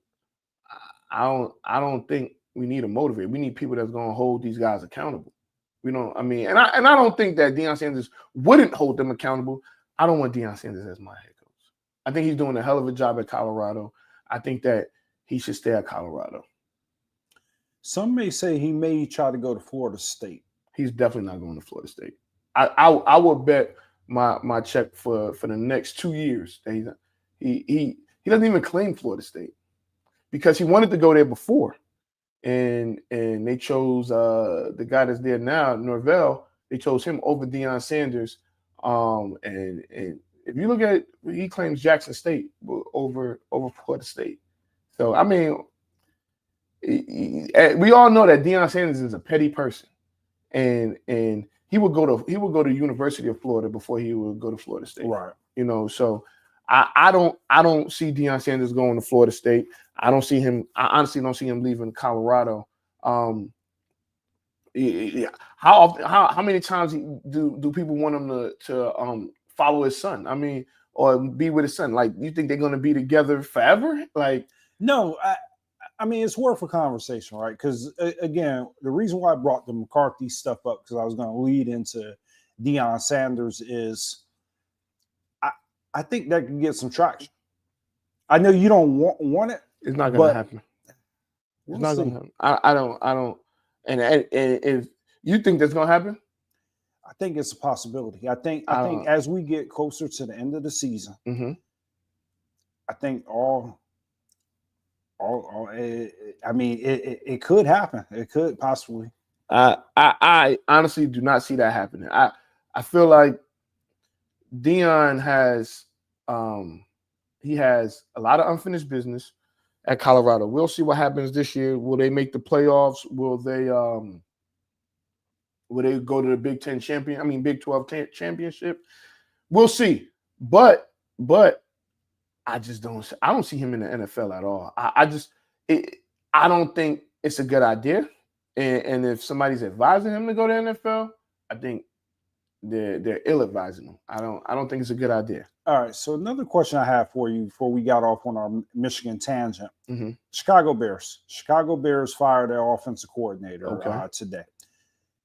I don't think we need a motivator. We need people that's going to hold these guys accountable. And I don't think that Deion Sanders wouldn't hold them accountable. I don't want Deion Sanders as my head coach. I think he's doing a hell of a job at Colorado. I think that he should stay at Colorado. Some may say he may try to go to Florida State. He's definitely not going to Florida State. I would bet my check for the next 2 years that he doesn't even claim Florida State, because he wanted to go there before, and they chose the guy that's there now, Norvell. They chose him over Deion Sanders. And if you look at it, he claims Jackson State over Florida State. So I mean, we all know that Deion Sanders is a petty person, and he would go to University of Florida before he would go to Florida State. Right. So I don't see Deion Sanders going to Florida State. I honestly don't see him leaving Colorado. How many times do people want him to follow his son? I mean, or be with his son? Like, you think they're going to be together forever? Like, no, I mean, it's worth a conversation, right? Because again, the reason why I brought the McCarthy stuff up, because I was going to lead into Deion Sanders, is I think that can get some traction. I know you don't want it. It's not going to happen. It's not going to happen. I don't. And if you think that's going to happen, I think it's a possibility. I think as we get closer to the end of the season, mm-hmm. I think it could happen. It could possibly. I honestly do not see that happening. I feel like Deion has He has a lot of unfinished business at Colorado. We'll see what happens this year. Will they make the playoffs? Will they go to the Big 12 championship? We'll see. But I don't see him in the NFL at all. I don't think it's a good idea. And if somebody's advising him to go to NFL, I think they're ill advising him. I don't think it's a good idea. All right. So another question I have for you before we got off on our Michigan tangent. Mm-hmm. Chicago Bears. Chicago Bears fired their offensive coordinator today.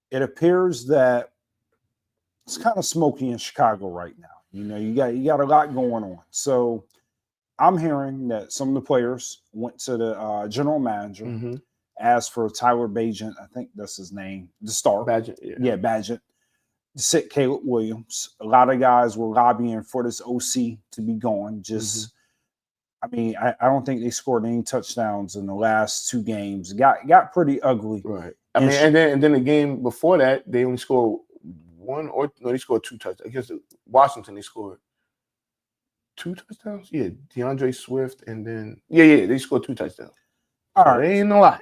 It appears that it's kind of smoky in Chicago right now. You know, you got a lot going on. So I'm hearing that some of the players went to the general manager, asked for Tyler Bagent, I think that's his name, the star. Bagent, yeah, Bagent. To sit Caleb Williams. A lot of guys were lobbying for this OC to be gone. I mean, I don't think they scored any touchdowns in the last 2 games. It got pretty ugly. Right. And then the game before that, they only scored they scored 2 touchdowns. Against Washington, they scored 2 touchdowns. Yeah, DeAndre Swift, and then they scored 2 touchdowns. All right, they ain't a lot.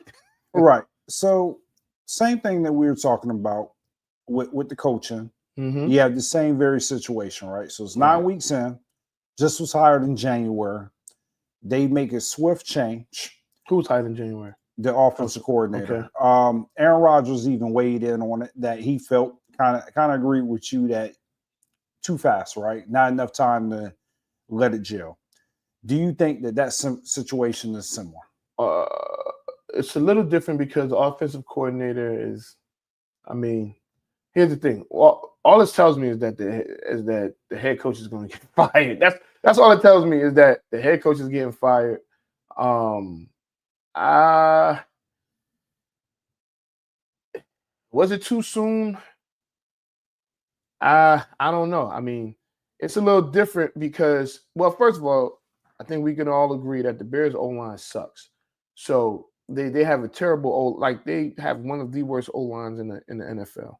Right. So same thing that we were talking about with the coaching. You have the same very situation, right? So it's 9 weeks in, just was hired in January. They make a swift change. Who was hired in January? The offensive coordinator. Okay. Aaron Rodgers even weighed in on it, that he felt kind of agreed with you that too fast, right? Not enough time to let it gel. Do you think that situation is similar? It's a little different because the offensive coordinator is, here's the thing. All this tells me is that the head coach is going to get fired. That's all it tells me, is that the head coach is getting fired. Was it too soon? I don't know. It's a little different because, well, first of all, I think we can all agree that the Bears O-line sucks. So they have a terrible they have one of the worst O-lines in the NFL.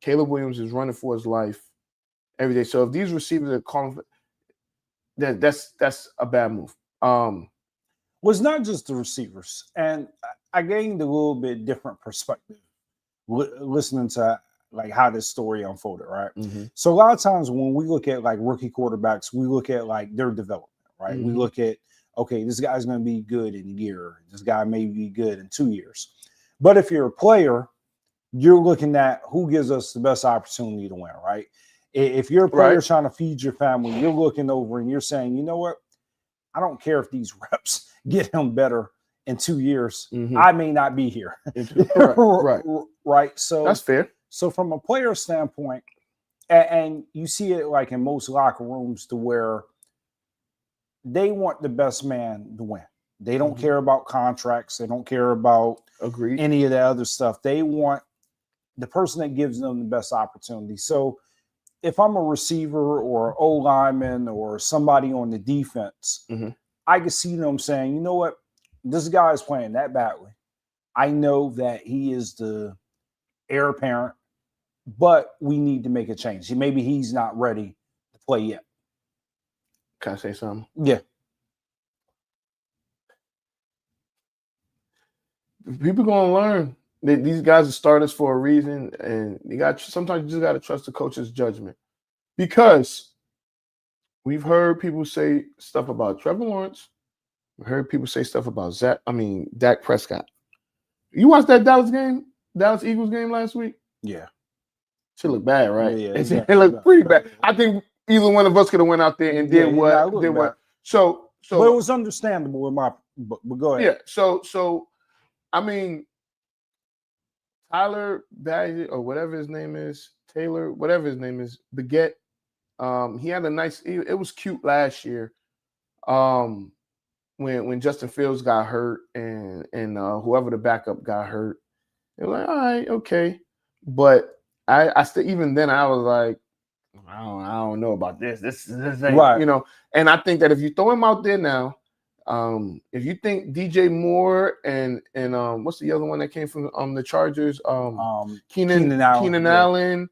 Caleb Williams is running for his life every day. So if these receivers are calling, that's a bad move. Was not just the receivers, and I gained a little bit different perspective listening to how this story unfolded, right? So a lot of times when we look at rookie quarterbacks, we look at their development, right? We look at, okay, this guy's going to be good in a year. This guy may be good in 2 years. But if you're a player, you're looking at who gives us the best opportunity to win, right? If you're a player trying to feed your family, you're looking over and you're saying, you know what? I don't care if these reps get him better in 2 years. I may not be here. Right. So that's fair. So from a player standpoint, and you see it in most locker rooms, to where they want the best man to win. They don't care about contracts. They don't care about any of the other stuff. They want the person that gives them the best opportunity. So if I'm a receiver or O-lineman or somebody on the defense, I can see them saying, you know what, this guy is playing that badly. I know that he is the heir apparent, but we need to make a change. Maybe he's not ready to play yet. Can I say something? Yeah. People gonna learn that these guys are starters for a reason, and sometimes you just got to trust the coach's judgment, because we've heard people say stuff about Trevor Lawrence. We heard people say stuff about Dak Prescott. You watched that Dallas Eagles game last week? Yeah. Should look bad, right? Yeah, it looked pretty bad. I think either one of us could have went out there and did what. So, but it was understandable but go ahead. Yeah. So, Tyler Baggett, or whatever his name is, Taylor, whatever his name is, Baguette. He had it was cute last year. When Justin Fields got hurt and whoever the backup got hurt, they were like, all right, okay. But I still, even then, I was like, I don't know about this. This ain't, right. And I think that if you throw him out there now, if you think DJ Moore and what's the other one that came from the Chargers, Keenan Allen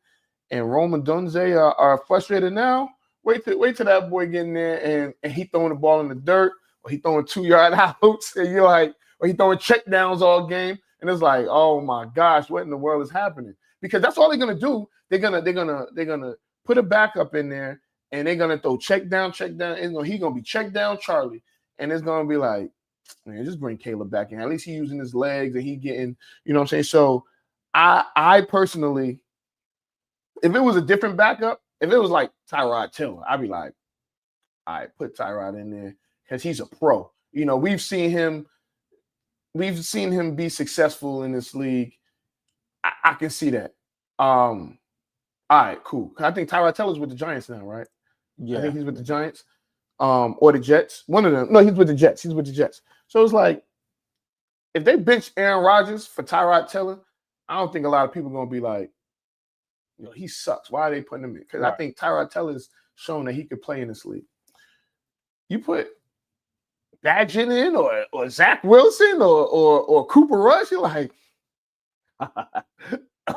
and Rome Odunze are frustrated now, wait till that boy get in there and he throwing the ball in the dirt, or he throwing 2-yard outs, and you're like, or he throwing check downs all game, and it's like, oh my gosh, what in the world is happening? Because that's all they're gonna do. They're gonna put a backup in there, and they're gonna throw check down. He's gonna be check down Charlie, and it's gonna be like, man, just bring Caleb back in. At least he's using his legs and he getting, you know what I'm saying? So I personally, if it was a different backup, if it was like Tyrod Taylor, I'd be like, all right, put Tyrod in there because he's a pro. You know, we've seen him be successful in this league. I can see that. All right, cool. I think Tyrod Taylor's with the Giants now, right? Yeah. I think he's with the Giants. Or the Jets. One of them. No, he's with the Jets. So it's like, if they bench Aaron Rodgers for Tyrod Taylor, I don't think a lot of people are going to be like, you know, he sucks. Why are they putting him in? Because I think Tyrod Taylor's shown that he could play in this league. You put Badgett in or Zach Wilson or Cooper Rush, you're like,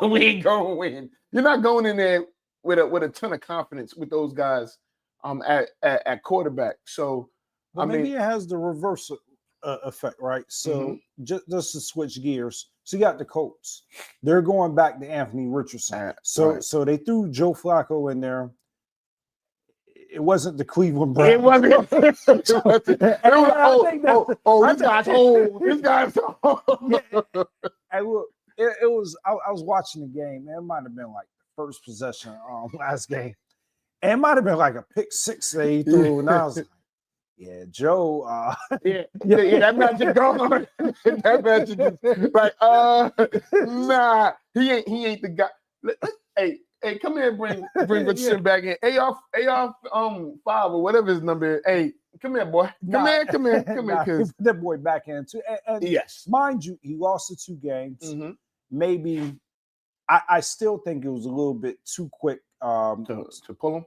we ain't going to win. You're not going in there with a ton of confidence with those guys at quarterback. So, Well, I mean, maybe it has the reverse effect, right? So just to switch gears, so you got the Colts. They're going back to Anthony Richardson. So they threw Joe Flacco in there. It wasn't the Cleveland Browns. It wasn't. This guy's old. This guy's old. Hey, look, it was. I was watching the game. Man, it might have been like the first possession last game, and it might have been like a pick six they threw, and I was like, yeah, Joe. That magic gone. That magic is like, nah, he ain't the guy. Hey, come here, bring Richardson back in. A off 5 or whatever his number is. Hey, come here, boy. Come here. Put that boy back in too. And yes, mind you, he lost the 2 games. Mm-hmm. Maybe I still think it was a little bit too quick to pull him.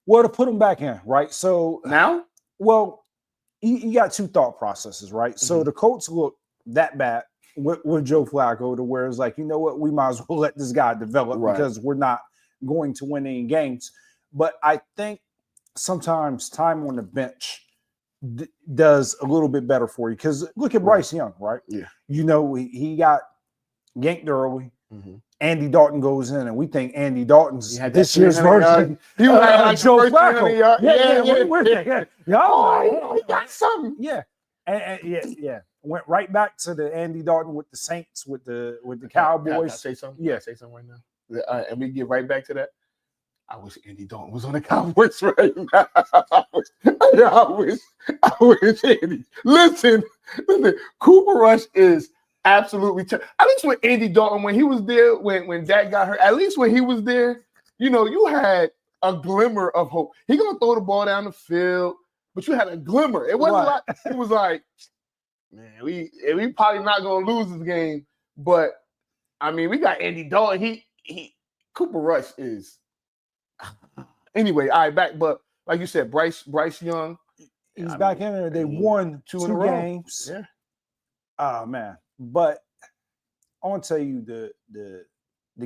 Well, to put him back in, right? So now, well, you got 2 thought processes, right? Mm-hmm. So the Colts look that bad with Joe Flacco, to where it's like, you know what, we might as well let this guy develop because we're not going to win any games. But I think sometimes time on the bench does a little bit better for you, because look at Bryce Young, right? Yeah, you know, he got yanked early. Mm-hmm. Andy Dalton goes in, and we think Andy Dalton's this year's version. He was like Joe Flacco. Yeah. He got something. Yeah. And went right back to the Andy Dalton with the Saints, with the Cowboys. Can I say something? Yeah, say something right now. And we get right back to that. I wish Andy Dalton was on the Cowboys right now. I wish Andy. Listen. Cooper Rush is absolutely at least with Andy Dalton, when he was there, when Dak got hurt, at least when he was there, you know, you had a glimmer of hope. He gonna throw the ball down the field, but you had a glimmer. It wasn't like it was like, man, we probably not gonna lose this game. But I mean, we got Andy Dalton. He Cooper Rush is anyway. All right, back. But like you said, Bryce Young, he's back in there. They won 2 in a row. Games. Yeah. Oh man. But I want to tell you the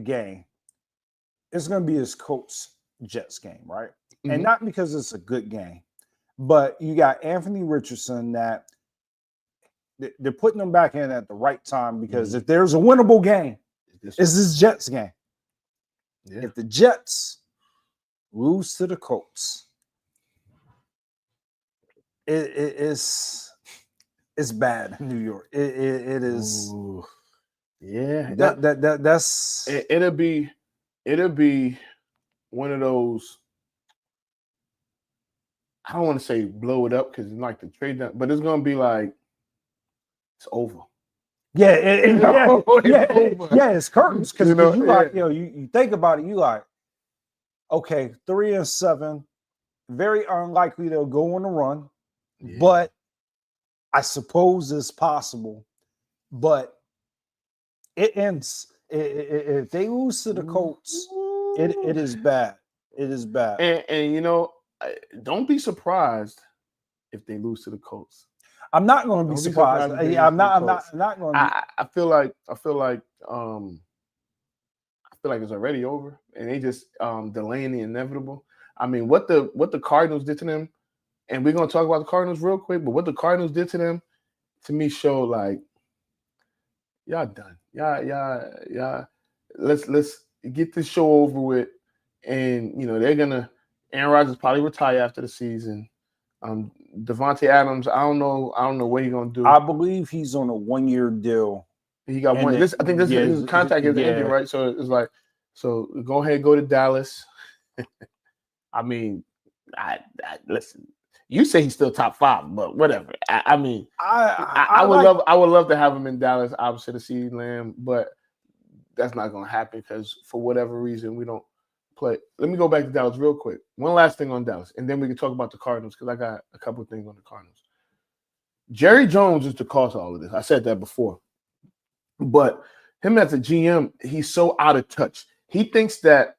game. It's going to be his Colts Jets game, right? Mm-hmm. And not because it's a good game, but you got Anthony Richardson that they're putting him back in at the right time, because if there's a winnable game, it's this Jets game. Yeah. If the Jets lose to the Colts, it's bad in New York. It is. Ooh. Yeah, that's it'll be one of those. I don't want to say blow it up because it's like the trade down, but it's gonna be like it's over. Yeah, it's curtains, because you think about it, you like, okay, 3-7, very unlikely they'll go on the run, but I suppose it's possible. But it ends. If they lose to the Colts, it is bad. It is bad. And you know, don't be surprised if they lose to the Colts. I'm not going to be surprised. I'm not going to. I feel like it's already over, and they just delaying the inevitable. I mean, what the Cardinals did to them, and we're gonna talk about the Cardinals real quick. But what the Cardinals did to them, to me, showed like y'all done. Y'all. Let's get this show over with, and they're gonna. Aaron Rodgers probably retire after the season. Devontae Adams, I don't know what he's gonna do. I believe he's on a 1-year deal. He got one. I think his contract is ending, right? So it's like, so go ahead, go to Dallas. I mean, listen. You say he's still top 5, but whatever. I mean, I would love to have him in Dallas, obviously the CeeDee Lamb, but that's not going to happen because for whatever reason we don't play. Let me go back to Dallas real quick. One last thing on Dallas, and then we can talk about the Cardinals because I got a couple of things on the Cardinals. Jerry Jones is the cause of all of this. I said that before, but him as a GM, he's so out of touch. He thinks that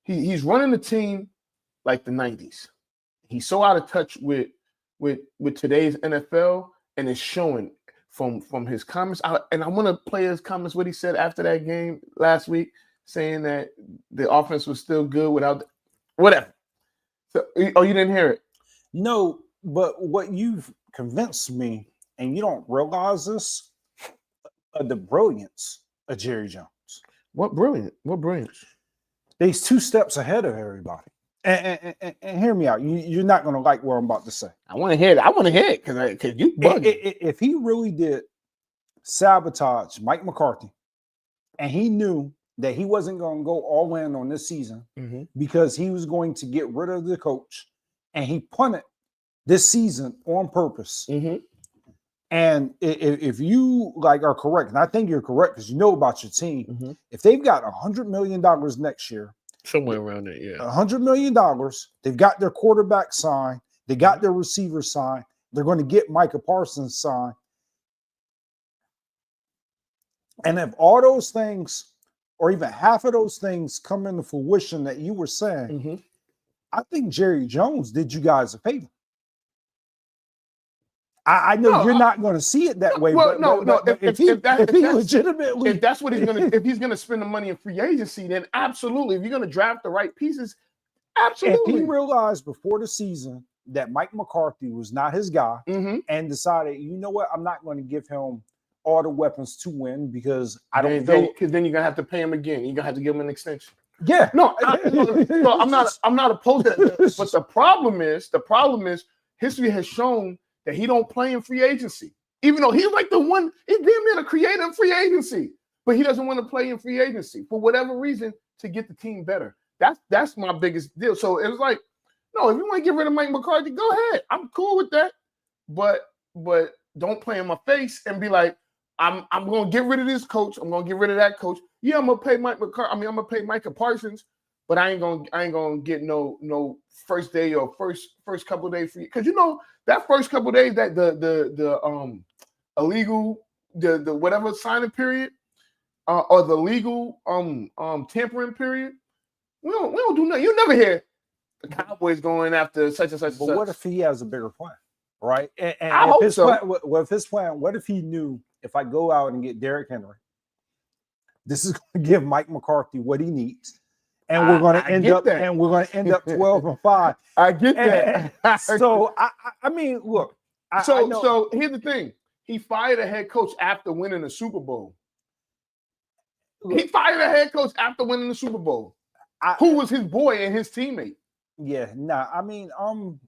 he's running the team like the 90s. He's so out of touch with today's NFL, and it's showing from his comments. And I want to play his comments, what he said after that game last week, saying that the offense was still good without whatever. So, you didn't hear it? No, but what you've convinced me, and you don't realize this, the brilliance of Jerry Jones. What brilliance? What brilliance? He's 2 steps ahead of everybody. And hear me out. You're not going to like what I'm about to say. I want to hear it because you bugging. If he really did sabotage Mike McCarthy, and he knew that he wasn't going to go all in on this season because he was going to get rid of the coach, and he punted this season on purpose. And if you are correct, and I think you're correct because you know about your team, if they've got $100 million next year, somewhere around there, yeah, $100 million, they've got their quarterback signed, they got their receiver signed, they're going to get Micah Parsons signed. And if all those things, or even half of those things, come into fruition that you were saying, I think Jerry Jones did you guys a favor. I know you're not going to see it that way. Well, but if he's gonna spend the money in free agency, then absolutely. If you're gonna draft the right pieces, absolutely. If he realized before the season that Mike McCarthy was not his guy, and decided, you know what, I'm not going to give him all the weapons to win because I don't feel. Because then you're gonna have to pay him again. You're gonna have to give him an extension. Yeah. I'm not opposed to that. But the problem is history has shown that he don't play in free agency. Even though he's like the one, he's damn near the creator of free agency. But he doesn't want to play in free agency for whatever reason to get the team better. That's my biggest deal. So it was like, no, if you want to get rid of Mike McCarthy, go ahead. I'm cool with that. But don't play in my face and be like, I'm gonna get rid of this coach. I'm gonna get rid of that coach. Yeah, I'm gonna pay Mike McCarthy. I'm gonna pay Micah Parsons, but I ain't gonna get no first day or first couple of days free. Because that first couple of days, that the illegal the whatever signing period or the legal tampering period, we don't do nothing. You never hear the Cowboys going after such and such. But what if he has a bigger plan, right? And I hope so. What if he knew, if I go out and get Derrick Henry, this is going to give Mike McCarthy what he needs. And we're going to end up 12-5. I get that. So I mean, look. So here's the thing: he fired a head coach after winning the Super Bowl. He fired a head coach after winning the Super Bowl. Who was his boy and his teammate? Yeah, I mean, I'm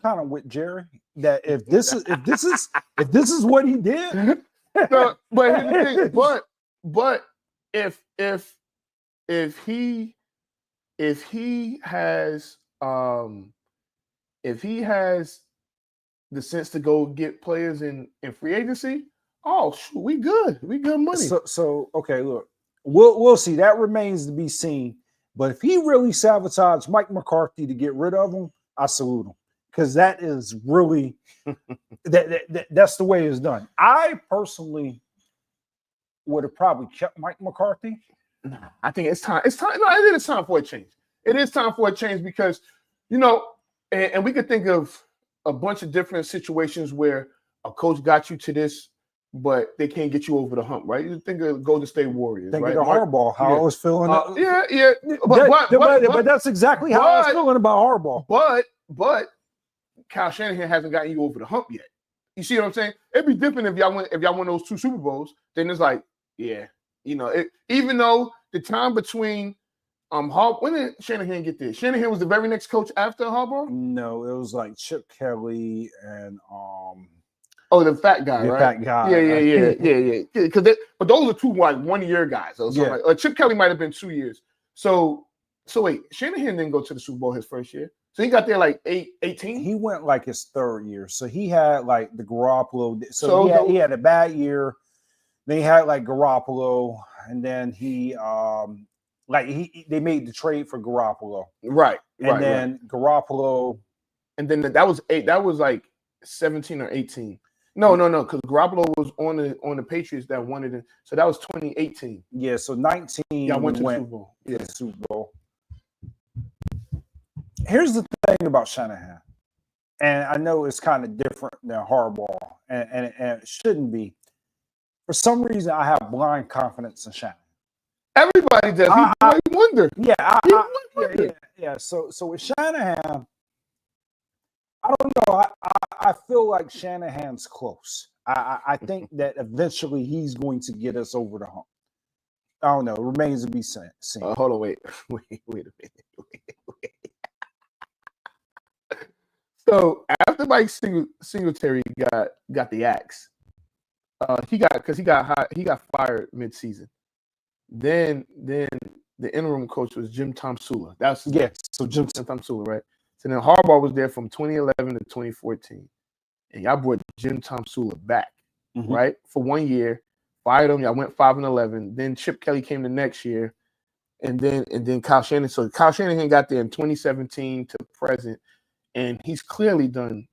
kind of with Jerry that if this is what he did. But here's the thing: but if he has the sense to go get players in free agency, oh shoot, we good money. So okay, look, we'll see. That remains to be seen. But if he really sabotaged Mike McCarthy to get rid of him, I salute him, because that is really that's the way it's done. I personally would have probably kept Mike McCarthy. I think it's time. No, it is time for a change. It is time for a change because, and we could think of a bunch of different situations where a coach got you to this but they can't get you over the hump, right? You think of Golden State Warriors, Think right? of the Harbaugh, how I was feeling. Yeah. But that's exactly how I was feeling about Harbaugh. But Kyle Shanahan hasn't gotten you over the hump yet. You see what I'm saying? It'd be different if y'all won those 2 Super Bowls. Then it's like, yeah, even though the time between when did Shanahan get there? Shanahan was the very next coach after Harbaugh? No, it was like Chip Kelly and the fat guy, the right? fat guy. Yeah. But those are 2 like 1-year guys. Or something like Chip Kelly might have been 2 years. So wait, Shanahan didn't go to the Super Bowl his first year. So he got there like 18? He went like his 3rd year. So he had like the Garoppolo. So he had a bad year. Then he had like Garoppolo, and then they made the trade for Garoppolo. Right. And then Garoppolo. And then that was 8. That was like 17 or 18. No, because Garoppolo was on the Patriots that wanted it. So that was 2018. Yeah, so 19 went to the Super Bowl. Yeah, Super Bowl. Here's the thing about Shanahan, and I know it's kind of different than Harbaugh, and it shouldn't be. For some reason, I have blind confidence in Shanahan. Everybody does. I wonder. Yeah. So with Shanahan, I don't know. I feel like Shanahan's close. I think that eventually he's going to get us over the hump. I don't know. It remains to be seen. Hold on. Wait a minute. So after Mike Singletary got the axe, he got fired mid-season. Then the interim coach was Jim Tomsula. So Jim Tomsula, right? So then Harbaugh was there from 2011 to 2014, and y'all brought Jim Tomsula back, right, for 1 year. Fired him. Y'all went 5-11. Then Chip Kelly came the next year, and then Kyle Shanahan. So Kyle Shanahan got there in 2017 to present. And he's clearly done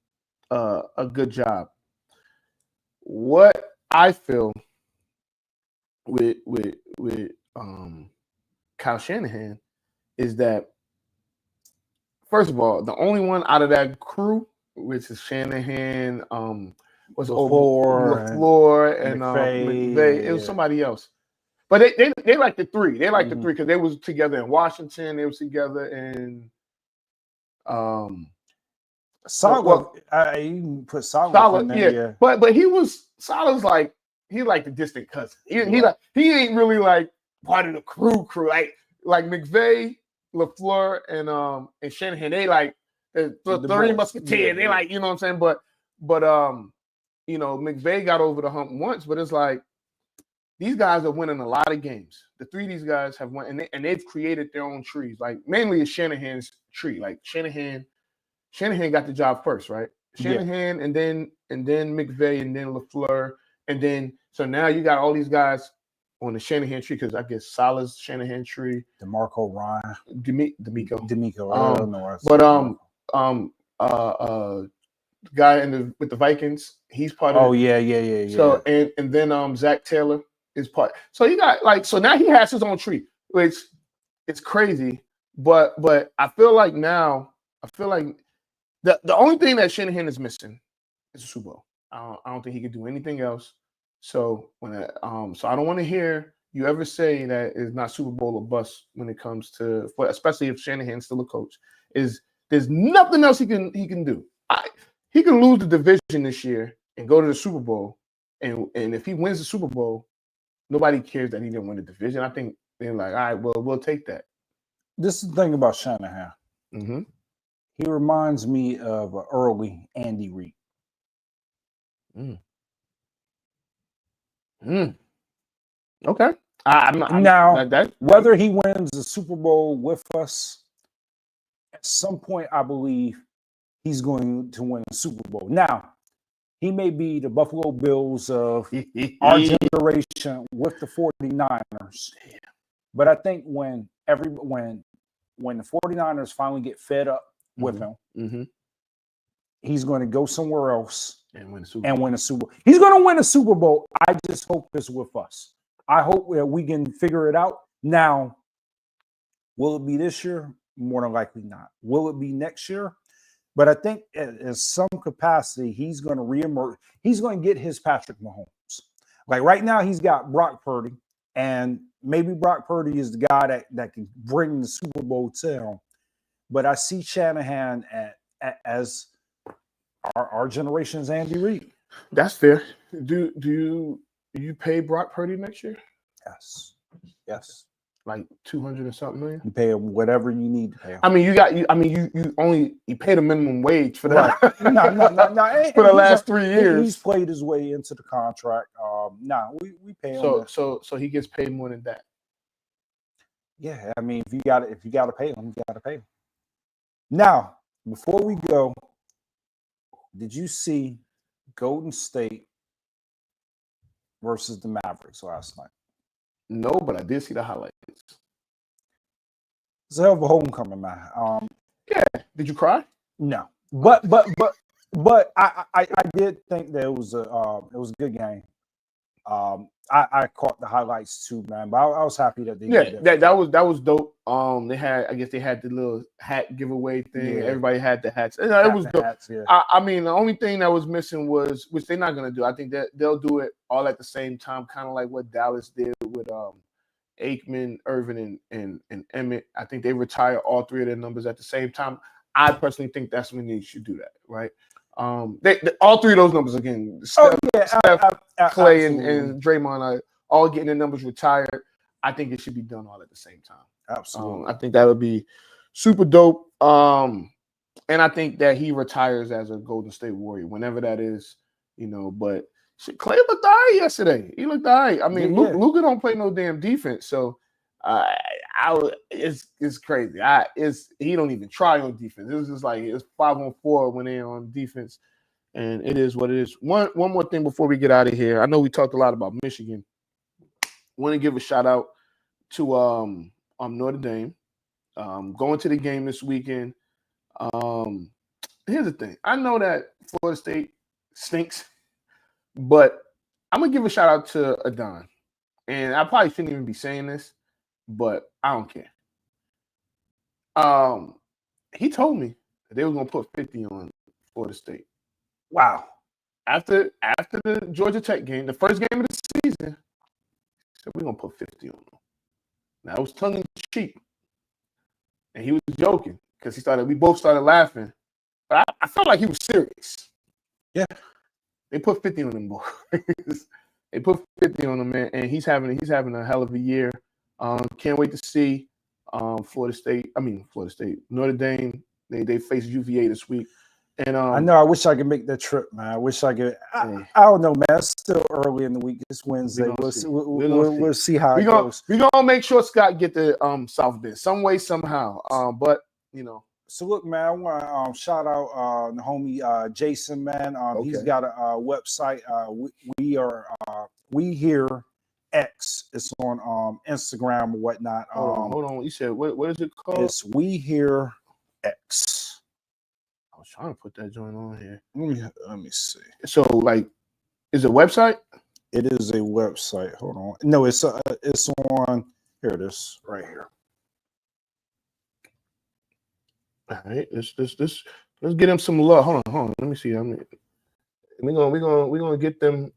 a good job. What I feel with Kyle Shanahan is that, first of all, the only one out of that crew, which is Shanahan, was LaFleur and McVay. It was somebody else. But they like the 3. They like the 3 because they was together in Washington. They was together in Saleh, I even put Saleh in there. Yeah. But Saleh's like the distant cousin. He ain't really like part of the crew. Like McVay, LaFleur, and Shanahan. They like the 3 Musketeers. They like, you know what I'm saying? But McVay got over the hump once, but it's like these guys are winning a lot of games. The 3 of these guys have won, and they've created their own trees. Like mainly it's Shanahan's tree. Like Shanahan got the job first, right? Shanahan, and then McVay, and then LaFleur, and then so now you got all these guys on the Shanahan tree because I guess Saleh's Shanahan tree, DeMarco Ryan, D'Amico. I don't know. The guy with the Vikings, he's part of. Oh yeah. So and then Zach Taylor is part. So you got so now he has his own tree, which it's crazy. But I feel like the only thing that Shanahan is missing is a Super Bowl. I don't think he could do anything else. So so I don't want to hear you ever say that it's not Super Bowl or bust when it comes to, especially if Shanahan's still a coach. There's nothing else he can do. He can lose the division this year and go to the Super Bowl, and if he wins the Super Bowl, nobody cares that he didn't win the division. I think they're like, all right, well, we'll take that. This is the thing about Shanahan. Mm-hmm. He reminds me of an early Andy Reid. Okay. Whether he wins the Super Bowl with us, at some point, I believe he's going to win the Super Bowl. Now, he may be the Buffalo Bills of our generation with the 49ers. But I think when the 49ers finally get fed up with him, he's going to go somewhere else and win a Super Bowl. He's going to win a Super Bowl. I just hope it's with us. I hope that we can figure it out. Now, will it be this year? More than likely not. Will it be next year? But I think in some capacity, he's going to reemerge. He's going to get his Patrick Mahomes. Like right now, he's got Brock Purdy, and maybe Brock Purdy is the guy that can bring the Super Bowl to him. But I see Shanahan as our generation's Andy Reid. That's fair. Do you pay Brock Purdy next year? Yes. Like 200 or something million? You pay him whatever you need to pay him. I mean, you paid a minimum wage for that. Right. No. For the last 3 years. He's played his way into the contract. We pay him. So he gets paid more than that. Yeah, I mean, if you got to pay him, you got to pay him. Now, before we go, did you see Golden State versus the Mavericks last night? No, but I did see the highlights. It's a hell of a homecoming, man. Yeah. Did you cry? No, but I did think that it was a good game. I caught the highlights too, man. But I was happy that they did that was dope. They had the little hat giveaway thing. Yeah. Everybody had the hats. It was dope. Hats, yeah. I mean, the only thing that was missing was, which they're not gonna do. I think that they'll do it all at the same time, kind of like what Dallas did with Aikman, Irvin, and Emmett. I think they retire all three of their numbers at the same time. I personally think that's when they should do that, right? All three of those numbers again. Steph, Clay, and Draymond are all getting their numbers retired. I think it should be done all at the same time. Absolutely. I think that would be super dope. And I think that he retires as a Golden State Warrior, whenever that is, But Clay looked all right yesterday. He looked all right. I mean, Yeah. Luka don't play no damn defense, so it's crazy. He don't even try on defense. It was just like it's 5-on-4 when they're on defense, and it is what it is. One more thing before we get out of here. I know we talked a lot about Michigan. Want to give a shout out to Notre Dame. Going to the game this weekend. Here's the thing. I know that Florida State stinks, but I'm gonna give a shout out to Adon. And I probably shouldn't even be saying this, but I don't care. He told me that they were gonna put 50 on Florida State. Wow. After the Georgia Tech game, the first game of the season, he said we're gonna put 50 on them. Now it was tongue in cheek, and he was joking because we both started laughing, but I felt like he was serious. Yeah, they put 50 on them boys. They put 50 on him, man, and he's having a hell of a year. Can't wait to see Florida State, Notre Dame. They face UVA this week. And I know. I wish I could make that trip, man. I wish I could. I don't know, man. It's still early in the week. It's Wednesday. We'll see how it goes. We're gonna make sure Scott get the South Bend some way somehow. But So look, man. I want to shout out the homie Jason, man. Okay. He's got a website. We Hear X. It's on Instagram or whatnot. Hold on. You said what is it called? It's We Hear X. I was trying to put that joint on here. Let me see. So, like, is it a website? It is a website. Hold on. No, it's on. Here it is, right here. All right, let's get them some love. Hold on. Let me see. We're gonna get them.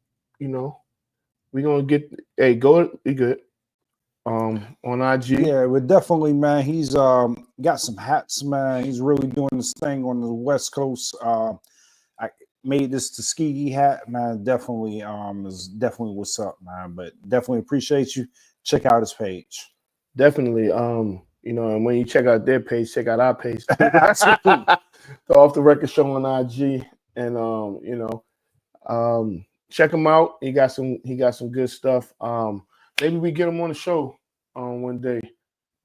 We're gonna get. Hey, go. Be good. On IG. Yeah, but definitely, man. He's got some hats, man. He's really doing this thing on the West Coast. I made this Tuskegee hat, man. Definitely, is definitely what's up, man. But definitely appreciate you. Check out his page. Definitely, and when you check out their page, check out our page. The Off the Record Show on IG, and check him out. He got some good stuff. Maybe we get him on the show one day,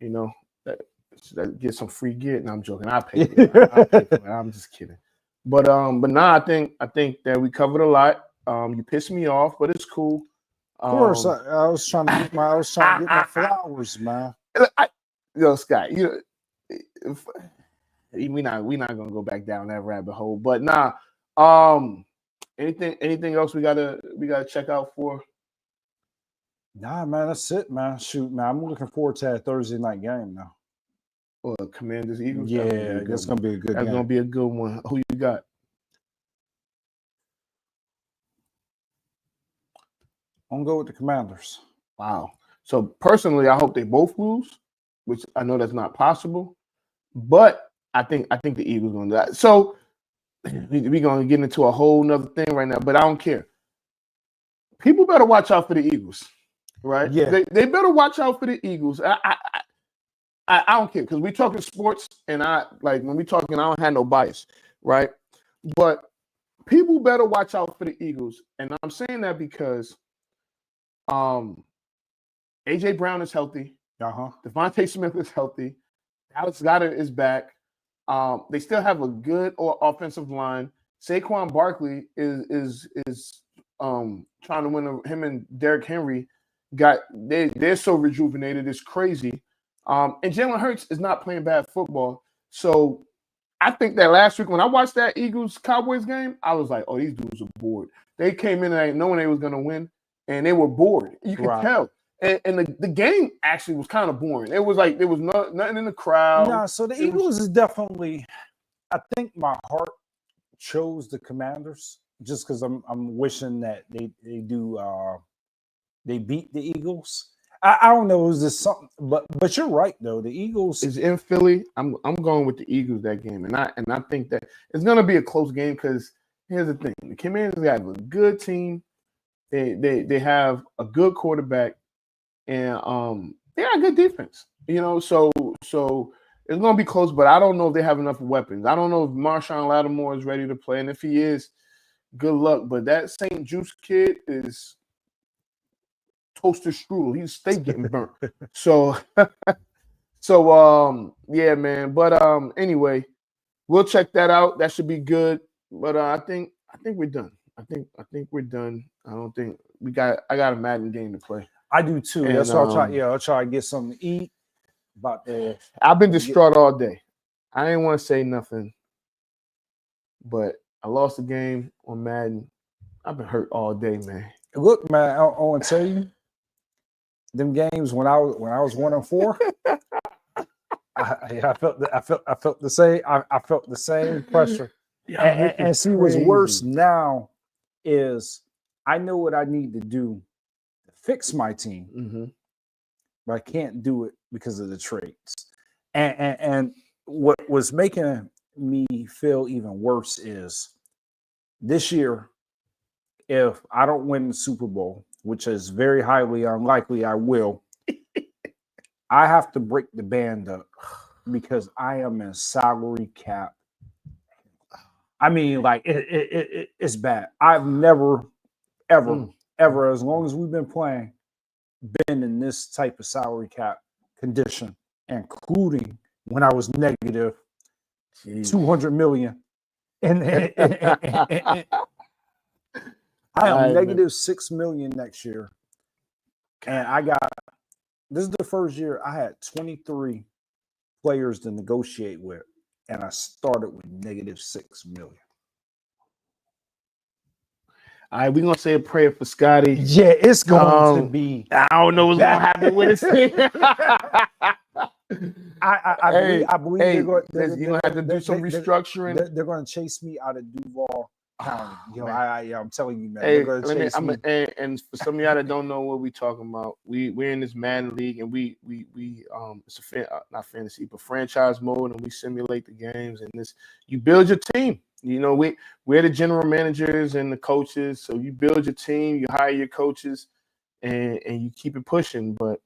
that get some free gear. No, I'm joking. I'll pay for it. I'm just kidding. But I think that we covered a lot. You pissed me off, but it's cool. Of course, I was trying to get my flowers, man. Scott, we're not gonna go back down that rabbit hole. But anything else we gotta check out for? Nah, man, that's it, man. Shoot, man, I'm looking forward to that Thursday night game now. Well, Commanders Eagles. Yeah, that's gonna be a good. That's gonna be a good one. Who you got? I'm gonna go with the Commanders. Wow. So personally, I hope they both lose, which I know that's not possible. But I think the Eagles gonna do that. So we're gonna get into a whole nother thing right now, but I don't care. People better watch out for the Eagles, right? Yeah. They better watch out for the Eagles. I don't care because we talking sports, and when we talking, I don't have no bias, right? But people better watch out for the Eagles, and I'm saying that because AJ Brown is healthy. Devontae Smith is healthy. Alex Goddard is back. They still have a good offensive line. Saquon Barkley is trying to win. Him and Derrick Henry they're so rejuvenated. It's crazy. And Jalen Hurts is not playing bad football. So I think that last week when I watched that Eagles-Cowboys game, I was like, oh, these dudes are bored. They came in knowing they was going to win, and they were bored. You can tell. And the game actually was kind of boring. It was like there was nothing in the crowd. No, so the Eagles is definitely, I think my heart chose the Commanders just because I'm wishing that they beat the Eagles. I don't know, is this something, but you're right though. The Eagles is in Philly. I'm going with the Eagles that game, and I think that it's gonna be a close game because here's the thing: the Commanders have a good team. They have a good quarterback, and they got a good defense. So it's gonna be close, but I don't know if they have enough weapons. I don't know if Marshawn Lattimore is ready to play, and if he is, good luck. But that St. Juice kid is toaster strudel. He's stay getting burnt. So yeah, man. But anyway, we'll check that out. That should be good. But I think we're done. I think we're done. I don't think I got a Madden game to play. I do too. And, that's why I'll try to get something to eat. I've been distraught all day. I didn't want to say nothing, but I lost the game on Madden. I've been hurt all day, man. Look, man, I want to tell you, them games when I was 1-4, I felt the same. I felt the same pressure. Yeah, and see what's worse now is I know what I need to do to fix my team, but I can't do it because of the trades. And what was making me feel even worse is this year, if I don't win the Super Bowl, which is very highly unlikely I will, I have to break the band up because I am in salary cap. I mean, like it's bad. I've never, ever, as long as we've been playing, been in this type of salary cap condition, including when I was negative 200 million. And I am negative 6 million next year. And this is the first year I had 23 players to negotiate with. And I started with negative 6 million. All right, we're going to say a prayer for Scotty. Yeah, it's going to be. I don't know what's going to happen with his team. I believe they're going to have to do some restructuring. They're going to chase me out of Duval County. I'm telling you, man. Hey, they're going to chase me. And for some of y'all that don't know what we're talking about, we're in this Madden league, and we it's not fantasy, but franchise mode, and we simulate the games. And you build your team. We're the general managers and the coaches, so you build your team, you hire your coaches, and you keep it pushing. But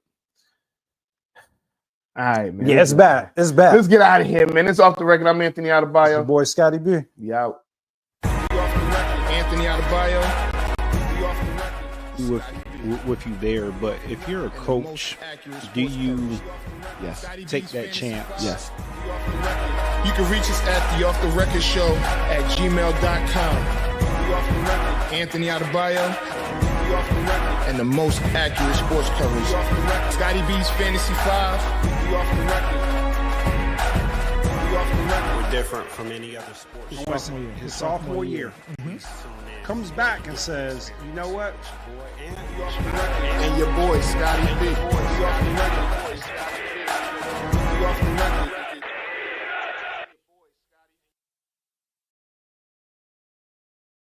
all right, man. Yeah, it's bad. It's bad. Let's get out of here, man. It's Off the Record. I'm Anthony Adebayo. Your boy Scotty B. We out. Anthony Adebayo. With you there, but if you're a coach, do you take that chance? Yes. You can reach us at the Off the Record Show at gmail.com. Anthony Adebayo and the most accurate sports coverage. Scotty B's Fantasy 5. We're different from any other sports. His sophomore year. Comes back and says, you know what? And your boy, Scotty B.